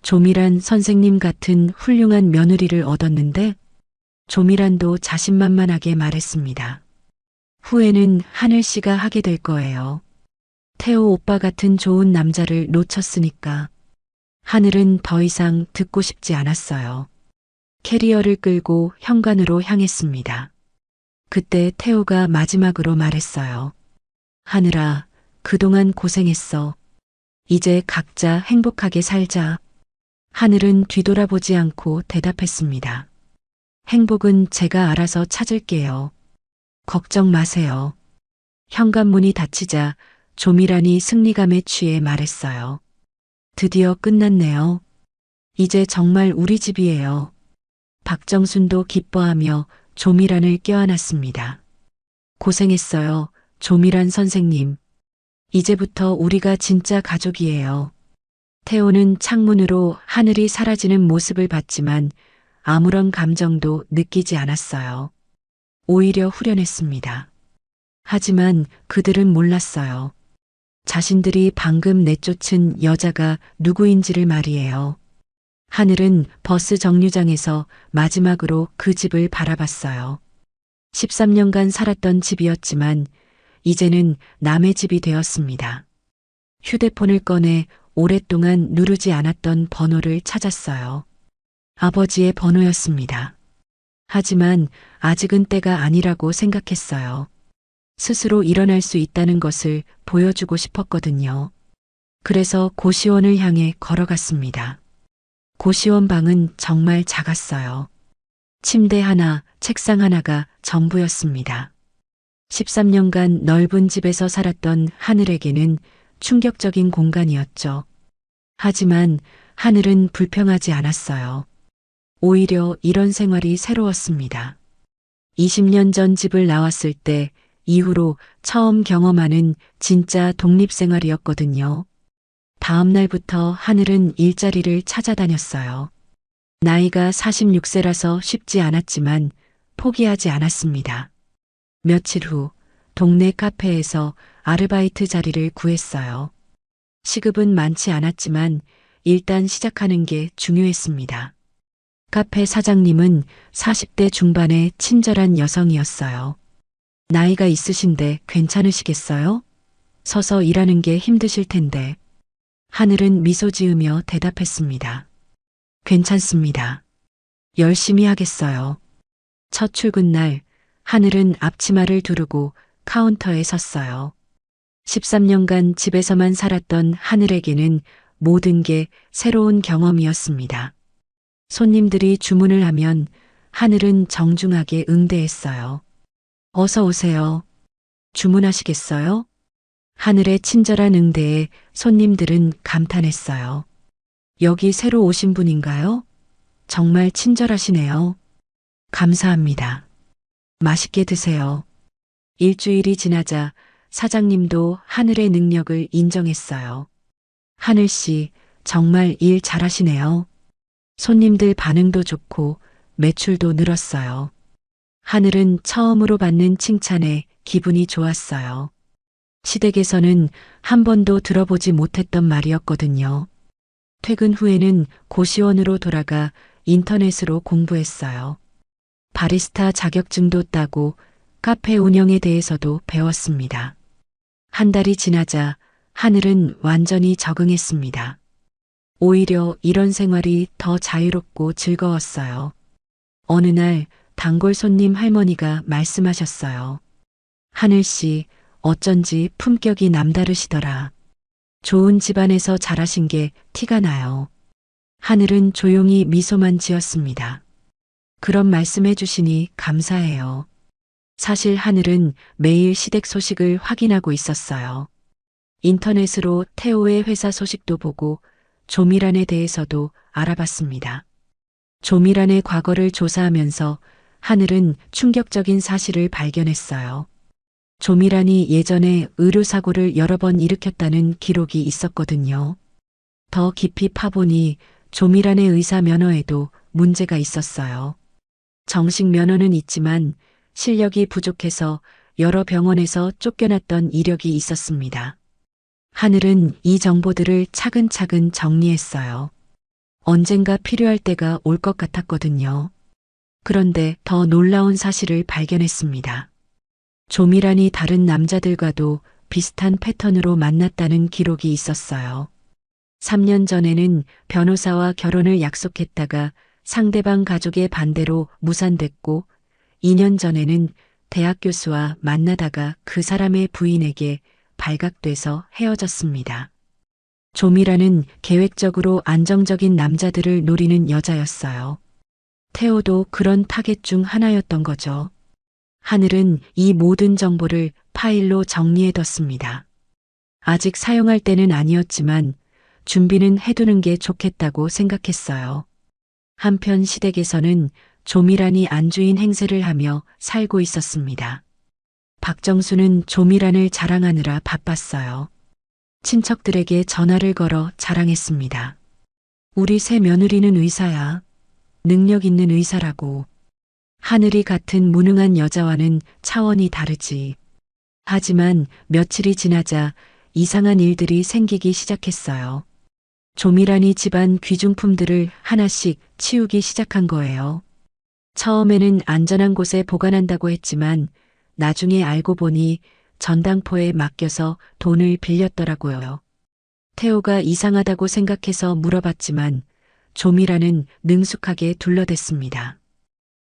조미란 선생님 같은 훌륭한 며느리를 얻었는데? 조미란도 자신만만하게 말했습니다. 후회는 하늘 씨가 하게 될 거예요. 태호 오빠 같은 좋은 남자를 놓쳤으니까. 하늘은 더 이상 듣고 싶지 않았어요. 캐리어를 끌고 현관으로 향했습니다. 그때 태호가 마지막으로 말했어요. 하늘아, 그동안 고생했어. 이제 각자 행복하게 살자. 하늘은 뒤돌아보지 않고 대답했습니다. 행복은 제가 알아서 찾을게요. 걱정 마세요. 현관문이 닫히자 조미란이 승리감에 취해 말했어요. 드디어 끝났네요. 이제 정말 우리 집이에요. 박정순도 기뻐하며 조미란을 껴안았습니다. 고생했어요, 조미란 선생님. 이제부터 우리가 진짜 가족이에요. 태호는 창문으로 하늘이 사라지는 모습을 봤지만 아무런 감정도 느끼지 않았어요. 오히려 후련했습니다. 하지만 그들은 몰랐어요. 자신들이 방금 내쫓은 여자가 누구인지를 말이에요. 하늘은 버스 정류장에서 마지막으로 그 집을 바라봤어요. 13년간 살았던 집이었지만 이제는 남의 집이 되었습니다. 휴대폰을 꺼내 오랫동안 누르지 않았던 번호를 찾았어요. 아버지의 번호였습니다. 하지만 아직은 때가 아니라고 생각했어요. 스스로 일어날 수 있다는 것을 보여주고 싶었거든요. 그래서 고시원을 향해 걸어갔습니다. 고시원 방은 정말 작았어요. 침대 하나, 책상 하나가 전부였습니다. 13년간 넓은 집에서 살았던 하늘에게는 충격적인 공간이었죠. 하지만 하늘은 불평하지 않았어요. 오히려 이런 생활이 새로웠습니다. 20년 전 집을 나왔을 때 이후로 처음 경험하는 진짜 독립생활이었거든요. 다음 날부터 하늘은 일자리를 찾아다녔어요. 나이가 46세라서 쉽지 않았지만 포기하지 않았습니다. 며칠 후 동네 카페에서 아르바이트 자리를 구했어요. 시급은 많지 않았지만 일단 시작하는 게 중요했습니다. 카페 사장님은 40대 중반의 친절한 여성이었어요. 나이가 있으신데 괜찮으시겠어요? 서서 일하는 게 힘드실 텐데. 하늘은 미소 지으며 대답했습니다. 괜찮습니다. 열심히 하겠어요. 첫 출근 날 하늘은 앞치마를 두르고 카운터에 섰어요. 13년간 집에서만 살았던 하늘에게는 모든 게 새로운 경험이었습니다. 손님들이 주문을 하면 하늘은 정중하게 응대했어요. 어서 오세요. 주문하시겠어요? 하늘의 친절한 응대에 손님들은 감탄했어요. 여기 새로 오신 분인가요? 정말 친절하시네요. 감사합니다. 맛있게 드세요. 일주일이 지나자 사장님도 하늘의 능력을 인정했어요. 하늘 씨, 정말 일 잘하시네요. 손님들 반응도 좋고 매출도 늘었어요. 하늘은 처음으로 받는 칭찬에 기분이 좋았어요. 시댁에서는 한 번도 들어보지 못했던 말이었거든요. 퇴근 후에는 고시원으로 돌아가 인터넷으로 공부했어요. 바리스타 자격증도 따고 카페 운영에 대해서도 배웠습니다. 한 달이 지나자 하늘은 완전히 적응했습니다. 오히려 이런 생활이 더 자유롭고 즐거웠어요. 어느 날 단골 손님 할머니가 말씀하셨어요. 하늘 씨, 어쩐지 품격이 남다르시더라. 좋은 집안에서 자라신 게 티가 나요. 하늘은 조용히 미소만 지었습니다. 그런 말씀해 주시니 감사해요. 사실 하늘은 매일 시댁 소식을 확인하고 있었어요. 인터넷으로 태호의 회사 소식도 보고 조미란에 대해서도 알아봤습니다. 조미란의 과거를 조사하면서 하늘은 충격적인 사실을 발견했어요. 조미란이 예전에 의료사고를 여러 번 일으켰다는 기록이 있었거든요. 더 깊이 파보니 조미란의 의사 면허에도 문제가 있었어요. 정식 면허는 있지만 실력이 부족해서 여러 병원에서 쫓겨났던 이력이 있었습니다. 하늘은 이 정보들을 차근차근 정리했어요. 언젠가 필요할 때가 올 것 같았거든요. 그런데 더 놀라운 사실을 발견했습니다. 조미란이 다른 남자들과도 비슷한 패턴으로 만났다는 기록이 있었어요. 3년 전에는 변호사와 결혼을 약속했다가 상대방 가족의 반대로 무산됐고 2년 전에는 대학 교수와 만나다가 그 사람의 부인에게 발각돼서 헤어졌습니다. 조미란은 계획적으로 안정적인 남자들을 노리는 여자였어요. 태호도 그런 타겟 중 하나였던 거죠. 하늘은 이 모든 정보를 파일로 정리해뒀습니다. 아직 사용할 때는 아니었지만 준비는 해두는 게 좋겠다고 생각했어요. 한편 시댁에서는 조미란이 안주인 행세를 하며 살고 있었습니다. 박정수는 조미란을 자랑하느라 바빴어요. 친척들에게 전화를 걸어 자랑했습니다. 우리 새 며느리는 의사야. 능력 있는 의사라고. 하늘이 같은 무능한 여자와는 차원이 다르지. 하지만 며칠이 지나자 이상한 일들이 생기기 시작했어요. 조미란이 집안 귀중품들을 하나씩 치우기 시작한 거예요. 처음에는 안전한 곳에 보관한다고 했지만 나중에 알고 보니 전당포에 맡겨서 돈을 빌렸더라고요. 태호가 이상하다고 생각해서 물어봤지만 조미란은 능숙하게 둘러댔습니다.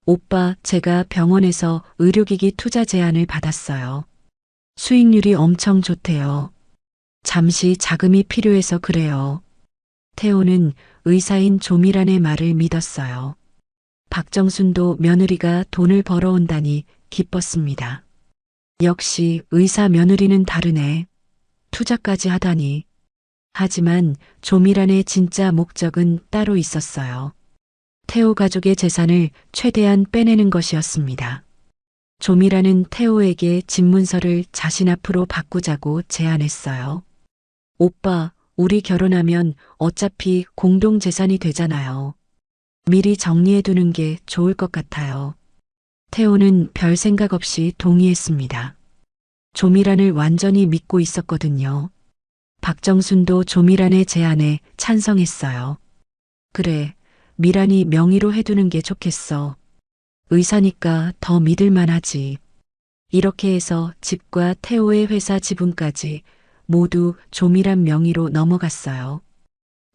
오빠, 제가 병원에서 의료기기 투자 제안을 받았어요. 수익률이 엄청 좋대요. 잠시 자금이 필요해서 그래요. 태호는 의사인 조미란의 말을 믿었어요. 박정순도 며느리가 돈을 벌어온다니 기뻤습니다. 역시 의사 며느리는 다르네. 투자까지 하다니. 하지만 조미란의 진짜 목적은 따로 있었어요. 태호 가족의 재산을 최대한 빼내는 것이었습니다. 조미란은 태호에게 집문서를 자신 앞으로 바꾸자고 제안했어요. 오빠, 우리 결혼하면 어차피 공동 재산이 되잖아요. 미리 정리해두는 게 좋을 것 같아요. 태호는 별 생각 없이 동의했습니다. 조미란을 완전히 믿고 있었거든요. 박정순도 조미란의 제안에 찬성했어요. 그래, 미란이 명의로 해두는 게 좋겠어. 의사니까 더 믿을만 하지. 이렇게 해서 집과 태호의 회사 지분까지 모두 조미란 명의로 넘어갔어요.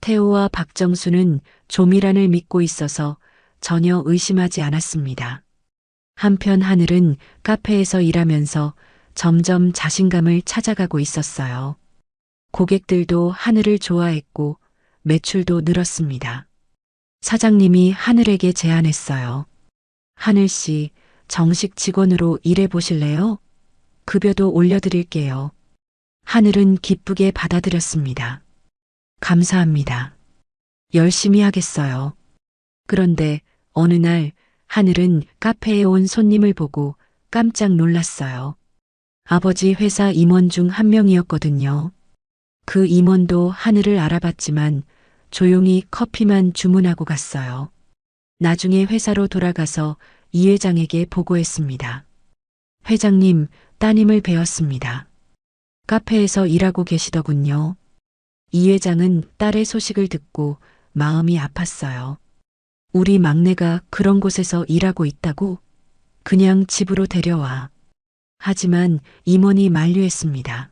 태호와 박정수는 조미란을 믿고 있어서 전혀 의심하지 않았습니다. 한편 하늘은 카페에서 일하면서 점점 자신감을 찾아가고 있었어요. 고객들도 하늘을 좋아했고 매출도 늘었습니다. 사장님이 하늘에게 제안했어요. 하늘 씨, 정식 직원으로 일해 보실래요? 급여도 올려드릴게요. 하늘은 기쁘게 받아들였습니다. 감사합니다. 열심히 하겠어요. 그런데 어느 날 하늘은 카페에 온 손님을 보고 깜짝 놀랐어요. 아버지 회사 임원 중 한 명이었거든요. 그 임원도 하늘을 알아봤지만 조용히 커피만 주문하고 갔어요. 나중에 회사로 돌아가서 이 회장에게 보고했습니다. 회장님, 따님을 배웠습니다. 카페에서 일하고 계시더군요. 이 회장은 딸의 소식을 듣고 마음이 아팠어요. 우리 막내가 그런 곳에서 일하고 있다고? 그냥 집으로 데려와. 하지만 임원이 만류했습니다.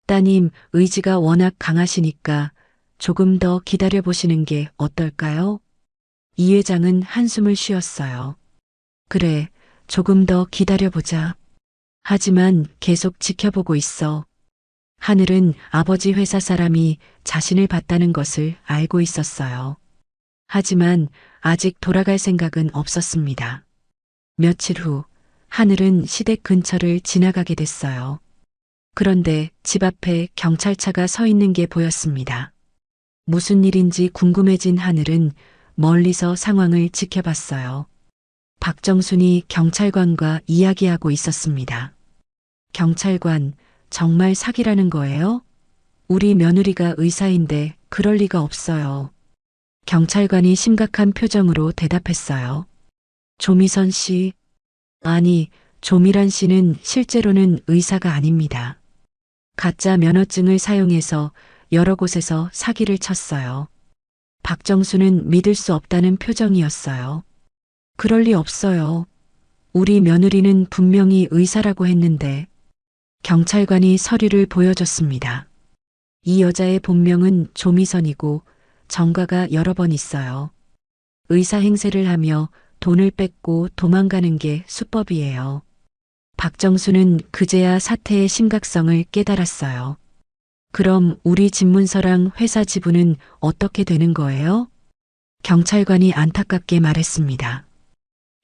따님, 의지가 워낙 강하시니까 조금 더 기다려 보시는 게 어떨까요? 이 회장은 한숨을 쉬었어요. 그래, 조금 더 기다려보자. 하지만 계속 지켜보고 있어. 하늘은 아버지 회사 사람이 자신을 봤다는 것을 알고 있었어요. 하지만 아직 돌아갈 생각은 없었습니다. 며칠 후, 하늘은 시댁 근처를 지나가게 됐어요. 그런데 집 앞에 경찰차가 서 있는 게 보였습니다. 무슨 일인지 궁금해진 하늘은 멀리서 상황을 지켜봤어요. 박정순이 경찰관과 이야기하고 있었습니다. 경찰관, 정말 사기라는 거예요? 우리 며느리가 의사인데 그럴 리가 없어요. 경찰관이 심각한 표정으로 대답했어요. 조미선 씨, 아니, 조미란 씨는 실제로는 의사가 아닙니다. 가짜 면허증을 사용해서 여러 곳에서 사기를 쳤어요. 박정수는 믿을 수 없다는 표정이었어요. 그럴 리 없어요. 우리 며느리는 분명히 의사라고 했는데. 경찰관이 서류를 보여줬습니다. 이 여자의 본명은 조미선이고 전과가 여러 번 있어요. 의사 행세를 하며 돈을 뺏고 도망가는 게 수법이에요. 박정수는 그제야 사태의 심각성을 깨달았어요. 그럼 우리 집문서랑 회사 지분은 어떻게 되는 거예요? 경찰관이 안타깝게 말했습니다.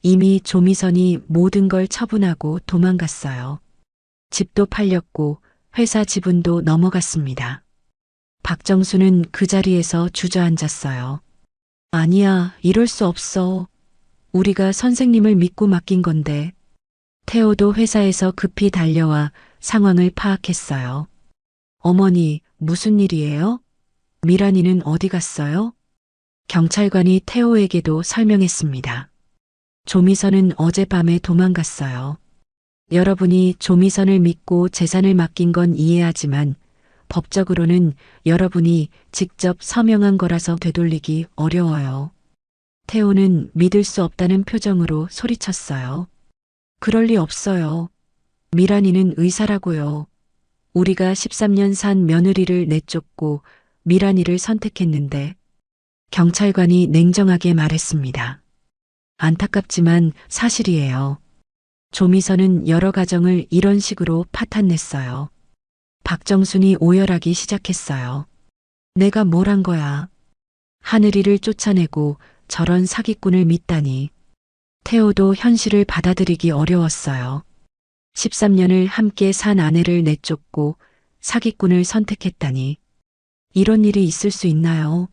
이미 조미선이 모든 걸 처분하고 도망갔어요. 집도 팔렸고 회사 지분도 넘어갔습니다. 박정수는 그 자리에서 주저앉았어요. 아니야, 이럴 수 없어. 우리가 선생님을 믿고 맡긴 건데. 태호도 회사에서 급히 달려와 상황을 파악했어요. 어머니, 무슨 일이에요? 미란이는 어디 갔어요? 경찰관이 태호에게도 설명했습니다. 조미선은 어젯밤에 도망갔어요. 여러분이 조미선을 믿고 재산을 맡긴 건 이해하지만 법적으로는 여러분이 직접 서명한 거라서 되돌리기 어려워요. 태호는 믿을 수 없다는 표정으로 소리쳤어요. 그럴 리 없어요. 미란이는 의사라고요. 우리가 13년 산 며느리를 내쫓고 미란이를 선택했는데. 경찰관이 냉정하게 말했습니다. 안타깝지만 사실이에요. 조미선은 여러 가정을 이런 식으로 파탄냈어요. 박정순이 오열하기 시작했어요. 내가 뭘 한 거야? 하늘이를 쫓아내고 저런 사기꾼을 믿다니. 태호도 현실을 받아들이기 어려웠어요. 13년을 함께 산 아내를 내쫓고 사기꾼을 선택했다니. 이런 일이 있을 수 있나요?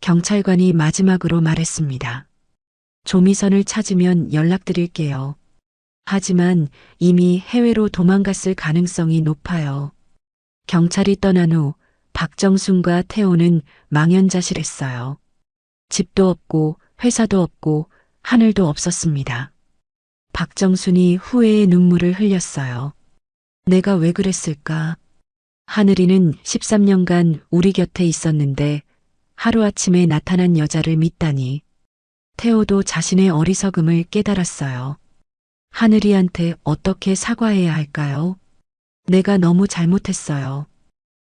경찰관이 마지막으로 말했습니다. 조미선을 찾으면 연락드릴게요. 하지만 이미 해외로 도망갔을 가능성이 높아요. 경찰이 떠난 후 박정순과 태호는 망연자실했어요. 집도 없고 회사도 없고 하늘도 없었습니다. 박정순이 후회의 눈물을 흘렸어요. 내가 왜 그랬을까? 하늘이는 13년간 우리 곁에 있었는데 하루아침에 나타난 여자를 믿다니. 태호도 자신의 어리석음을 깨달았어요. 하늘이한테 어떻게 사과해야 할까요? 내가 너무 잘못했어요.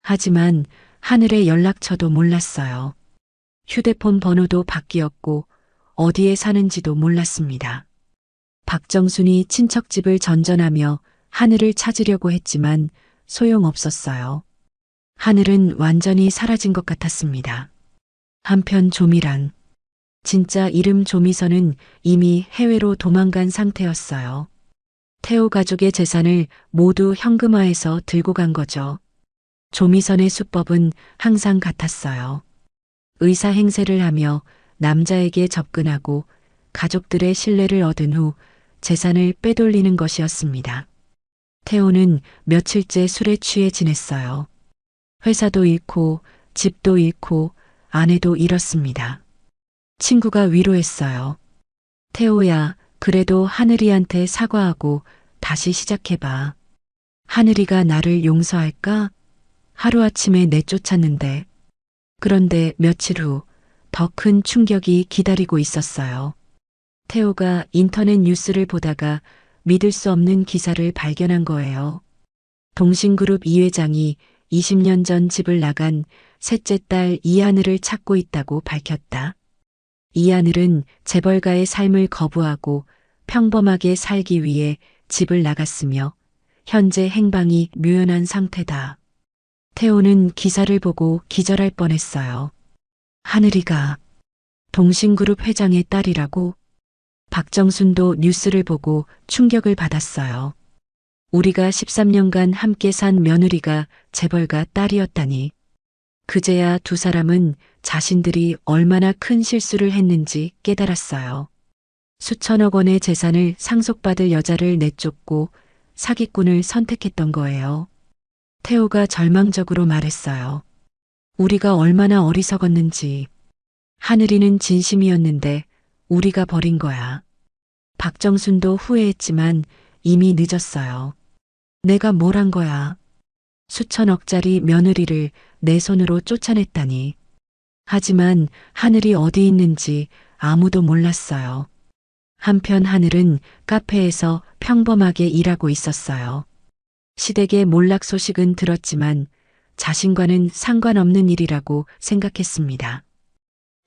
하지만 하늘의 연락처도 몰랐어요. 휴대폰 번호도 바뀌었고 어디에 사는지도 몰랐습니다. 박정순이 친척집을 전전하며 하늘을 찾으려고 했지만 소용없었어요. 하늘은 완전히 사라진 것 같았습니다. 한편 조미란, 진짜 이름 조미선은 이미 해외로 도망간 상태였어요. 태호 가족의 재산을 모두 현금화해서 들고 간 거죠. 조미선의 수법은 항상 같았어요. 의사 행세를 하며 남자에게 접근하고 가족들의 신뢰를 얻은 후 재산을 빼돌리는 것이었습니다. 태호는 며칠째 술에 취해 지냈어요. 회사도 잃고 집도 잃고 아내도 잃었습니다. 친구가 위로했어요. 태호야, 그래도 하늘이한테 사과하고 다시 시작해봐. 하늘이가 나를 용서할까? 하루아침에 내쫓았는데. 그런데 며칠 후 더 큰 충격이 기다리고 있었어요. 태호가 인터넷 뉴스를 보다가 믿을 수 없는 기사를 발견한 거예요. 동신그룹 이 회장이 20년 전 집을 나간 셋째 딸 이하늘을 찾고 있다고 밝혔다. 이하늘은 재벌가의 삶을 거부하고 평범하게 살기 위해 집을 나갔으며 현재 행방이 묘연한 상태다. 태호는 기사를 보고 기절할 뻔했어요. 하늘이가 동신그룹 회장의 딸이라고? 박정순도 뉴스를 보고 충격을 받았어요. 우리가 13년간 함께 산 며느리가 재벌가 딸이었다니. 그제야 두 사람은 자신들이 얼마나 큰 실수를 했는지 깨달았어요. 수천억 원의 재산을 상속받을 여자를 내쫓고 사기꾼을 선택했던 거예요. 태호가 절망적으로 말했어요. 우리가 얼마나 어리석었는지. 하늘이는 진심이었는데 우리가 버린 거야. 박정순도 후회했지만 이미 늦었어요. 내가 뭘 한 거야. 수천억짜리 며느리를 내 손으로 쫓아냈다니. 하지만 하늘이 어디 있는지 아무도 몰랐어요. 한편 하늘은 카페에서 평범하게 일하고 있었어요. 시댁의 몰락 소식은 들었지만 자신과는 상관없는 일이라고 생각했습니다.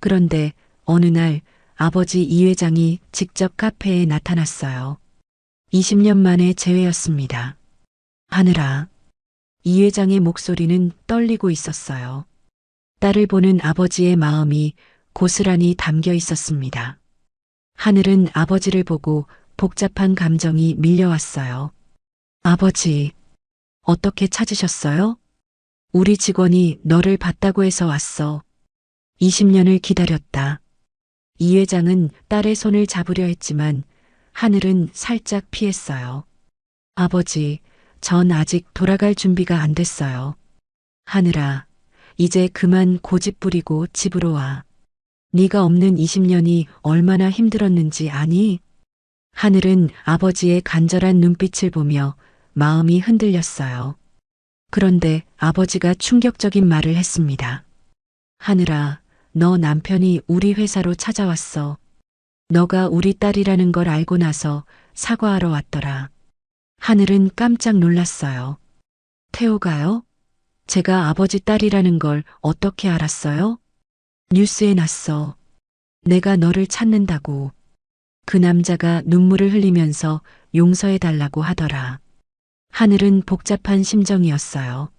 그런데 어느 날 아버지 이 회장이 직접 카페에 나타났어요. 20년 만에 재회였습니다. 하늘아. 이 회장의 목소리는 떨리고 있었어요. 딸을 보는 아버지의 마음이 고스란히 담겨 있었습니다. 하늘은 아버지를 보고 복잡한 감정이 밀려왔어요. 아버지, 어떻게 찾으셨어요? 우리 직원이 너를 봤다고 해서 왔어. 20년을 기다렸다. 이 회장은 딸의 손을 잡으려 했지만 하늘은 살짝 피했어요. 아버지, 전 아직 돌아갈 준비가 안 됐어요. 하늘아, 이제 그만 고집 부리고 집으로 와. 네가 없는 20년이 얼마나 힘들었는지 아니? 하늘은 아버지의 간절한 눈빛을 보며 마음이 흔들렸어요. 그런데 아버지가 충격적인 말을 했습니다. 하늘아, 너 남편이 우리 회사로 찾아왔어. 너가 우리 딸이라는 걸 알고 나서 사과하러 왔더라. 하늘은 깜짝 놀랐어요. 태호가요? 제가 아버지 딸이라는 걸 어떻게 알았어요? 뉴스에 났어. 내가 너를 찾는다고. 그 남자가 눈물을 흘리면서 용서해달라고 하더라. 하늘은 복잡한 심정이었어요.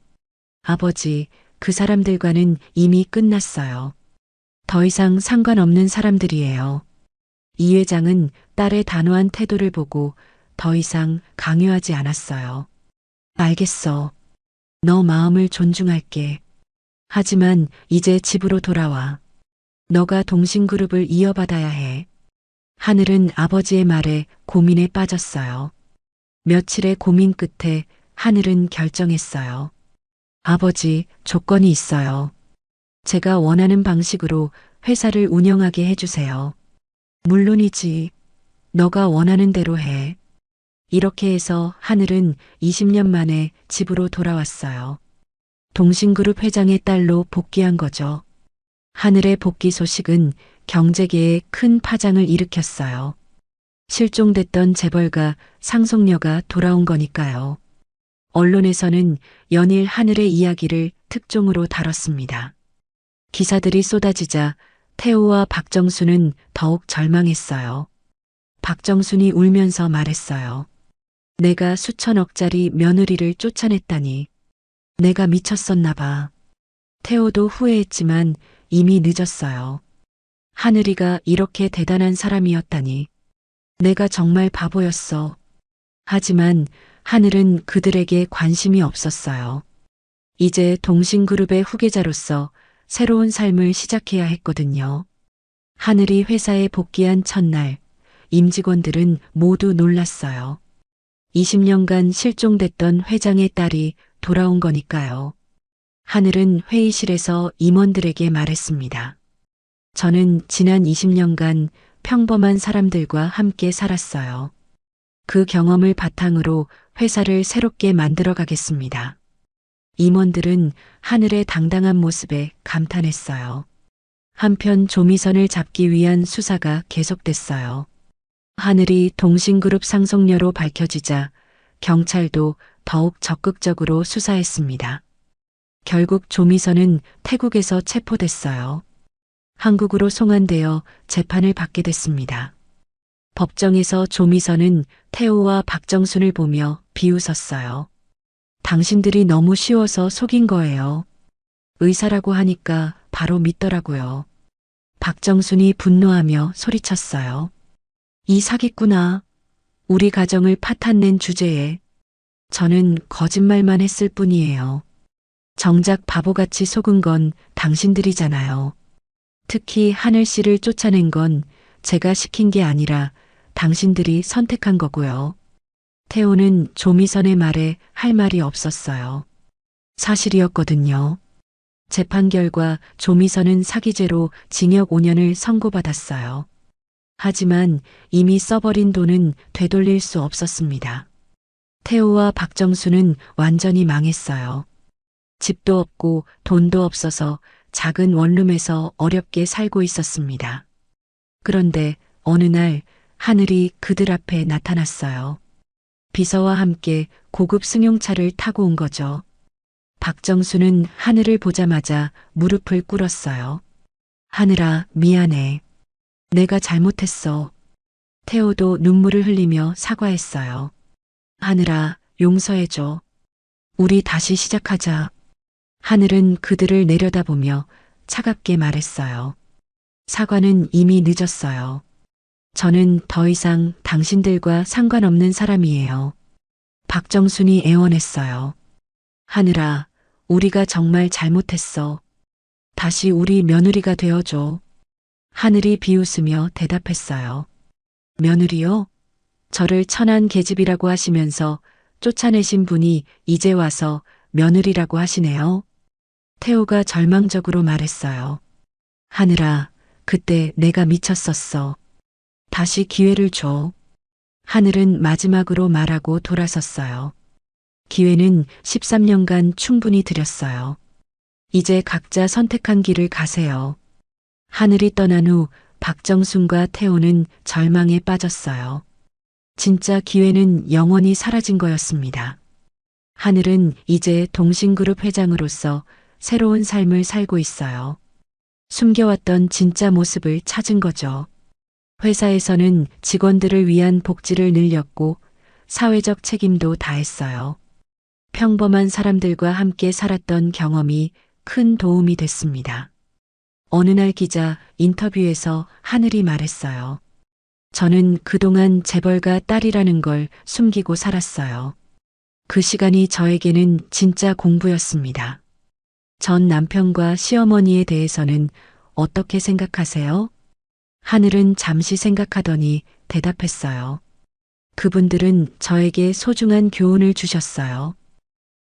아버지, 그 사람들과는 이미 끝났어요. 더 이상 상관없는 사람들이에요. 이 회장은 딸의 단호한 태도를 보고 더 이상 강요하지 않았어요. 알겠어. 너 마음을 존중할게. 하지만 이제 집으로 돌아와. 너가 동신그룹을 이어받아야 해. 하늘은 아버지의 말에 고민에 빠졌어요. 며칠의 고민 끝에 하늘은 결정했어요. 아버지, 조건이 있어요. 제가 원하는 방식으로 회사를 운영하게 해주세요. 물론이지. 너가 원하는 대로 해. 이렇게 해서 하늘은 20년 만에 집으로 돌아왔어요. 동신그룹 회장의 딸로 복귀한 거죠. 하늘의 복귀 소식은 경제계에 큰 파장을 일으켰어요. 실종됐던 재벌가 상속녀가 돌아온 거니까요. 언론에서는 연일 하늘의 이야기를 특종으로 다뤘습니다. 기사들이 쏟아지자 태호와 박정순은 더욱 절망했어요. 박정순이 울면서 말했어요. 내가 수천억짜리 며느리를 쫓아냈다니. 내가 미쳤었나 봐. 태호도 후회했지만 이미 늦었어요. 하늘이가 이렇게 대단한 사람이었다니. 내가 정말 바보였어. 하지만 하늘은 그들에게 관심이 없었어요. 이제 동신그룹의 후계자로서 새로운 삶을 시작해야 했거든요. 하늘이 회사에 복귀한 첫날, 임직원들은 모두 놀랐어요. 20년간 실종됐던 회장의 딸이 돌아온 거니까요. 하늘은 회의실에서 임원들에게 말했습니다. 저는 지난 20년간 평범한 사람들과 함께 살았어요. 그 경험을 바탕으로 회사를 새롭게 만들어 가겠습니다. 임원들은 하늘의 당당한 모습에 감탄했어요. 한편 조미선을 잡기 위한 수사가 계속됐어요. 하늘이 동신그룹 상속녀로 밝혀지자 경찰도 더욱 적극적으로 수사했습니다. 결국 조미선은 태국에서 체포됐어요. 한국으로 송환되어 재판을 받게 됐습니다. 법정에서 조미선은 태호와 박정순을 보며 비웃었어요. 당신들이 너무 쉬워서 속인 거예요. 의사라고 하니까 바로 믿더라고요. 박정순이 분노하며 소리쳤어요. 이 사기꾼아, 우리 가정을 파탄낸 주제에 저는 거짓말만 했을 뿐이에요. 정작 바보같이 속은 건 당신들이잖아요. 특히 하늘 씨를 쫓아낸 건 제가 시킨 게 아니라 당신들이 선택한 거고요. 태호는 조미선의 말에 할 말이 없었어요. 사실이었거든요. 재판 결과 조미선은 사기죄로 징역 5년을 선고받았어요. 하지만 이미 써버린 돈은 되돌릴 수 없었습니다. 태호와 박정수는 완전히 망했어요. 집도 없고 돈도 없어서 작은 원룸에서 어렵게 살고 있었습니다. 그런데 어느 날 하늘이 그들 앞에 나타났어요. 비서와 함께 고급 승용차를 타고 온 거죠. 박정수는 하늘을 보자마자 무릎을 꿇었어요. 하늘아, 미안해. 내가 잘못했어. 태호도 눈물을 흘리며 사과했어요. 하늘아, 용서해줘. 우리 다시 시작하자. 하늘은 그들을 내려다보며 차갑게 말했어요. 사과는 이미 늦었어요. 저는 더 이상 당신들과 상관없는 사람이에요. 박정순이 애원했어요. 하늘아, 우리가 정말 잘못했어. 다시 우리 며느리가 되어줘. 하늘이 비웃으며 대답했어요. 며느리요? 저를 천한 계집이라고 하시면서 쫓아내신 분이 이제 와서 며느리라고 하시네요. 태호가 절망적으로 말했어요. 하늘아, 그때 내가 미쳤었어. 다시 기회를 줘. 하늘은 마지막으로 말하고 돌아섰어요. 기회는 13년간 충분히 드렸어요. 이제 각자 선택한 길을 가세요. 하늘이 떠난 후 박정순과 태호는 절망에 빠졌어요. 진짜 기회는 영원히 사라진 거였습니다. 하늘은 이제 동신그룹 회장으로서 새로운 삶을 살고 있어요. 숨겨왔던 진짜 모습을 찾은 거죠. 회사에서는 직원들을 위한 복지를 늘렸고 사회적 책임도 다했어요. 평범한 사람들과 함께 살았던 경험이 큰 도움이 됐습니다. 어느 날 기자 인터뷰에서 하늘이 말했어요. 저는 그동안 재벌가 딸이라는 걸 숨기고 살았어요. 그 시간이 저에게는 진짜 공부였습니다. 전 남편과 시어머니에 대해서는 어떻게 생각하세요? 하늘은 잠시 생각하더니 대답했어요. 그분들은 저에게 소중한 교훈을 주셨어요.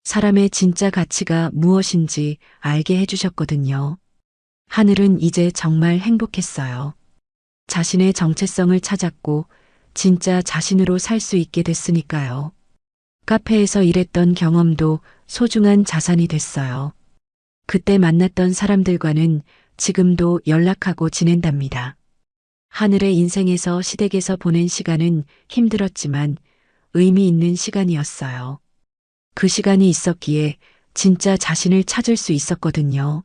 사람의 진짜 가치가 무엇인지 알게 해주셨거든요. 하늘은 이제 정말 행복했어요. 자신의 정체성을 찾았고 진짜 자신으로 살 수 있게 됐으니까요. 카페에서 일했던 경험도 소중한 자산이 됐어요. 그때 만났던 사람들과는 지금도 연락하고 지낸답니다. 하늘의 인생에서 시댁에서 보낸 시간은 힘들었지만 의미 있는 시간이었어요. 그 시간이 있었기에 진짜 자신을 찾을 수 있었거든요.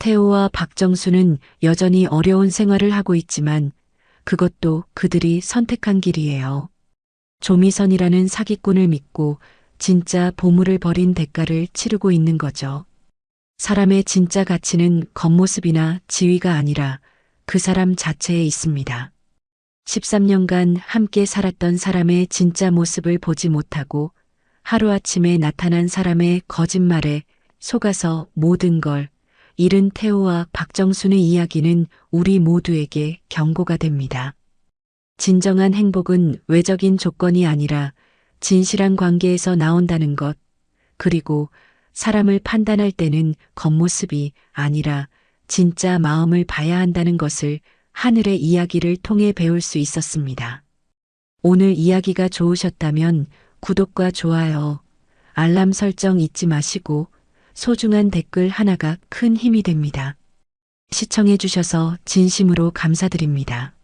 태호와 박정수는 여전히 어려운 생활을 하고 있지만 그것도 그들이 선택한 길이에요. 조미선이라는 사기꾼을 믿고 진짜 보물을 버린 대가를 치르고 있는 거죠. 사람의 진짜 가치는 겉모습이나 지위가 아니라 그 사람 자체에 있습니다. 13년간 함께 살았던 사람의 진짜 모습을 보지 못하고 하루아침에 나타난 사람의 거짓말에 속아서 모든 걸 잃은 태호와 박정순의 이야기는 우리 모두에게 경고가 됩니다. 진정한 행복은 외적인 조건이 아니라 진실한 관계에서 나온다는 것, 그리고 사람을 판단할 때는 겉모습이 아니라 진짜 마음을 봐야 한다는 것을 하늘의 이야기를 통해 배울 수 있었습니다. 오늘 이야기가 좋으셨다면 구독과 좋아요, 알람 설정 잊지 마시고 소중한 댓글 하나가 큰 힘이 됩니다. 시청해 주셔서 진심으로 감사드립니다.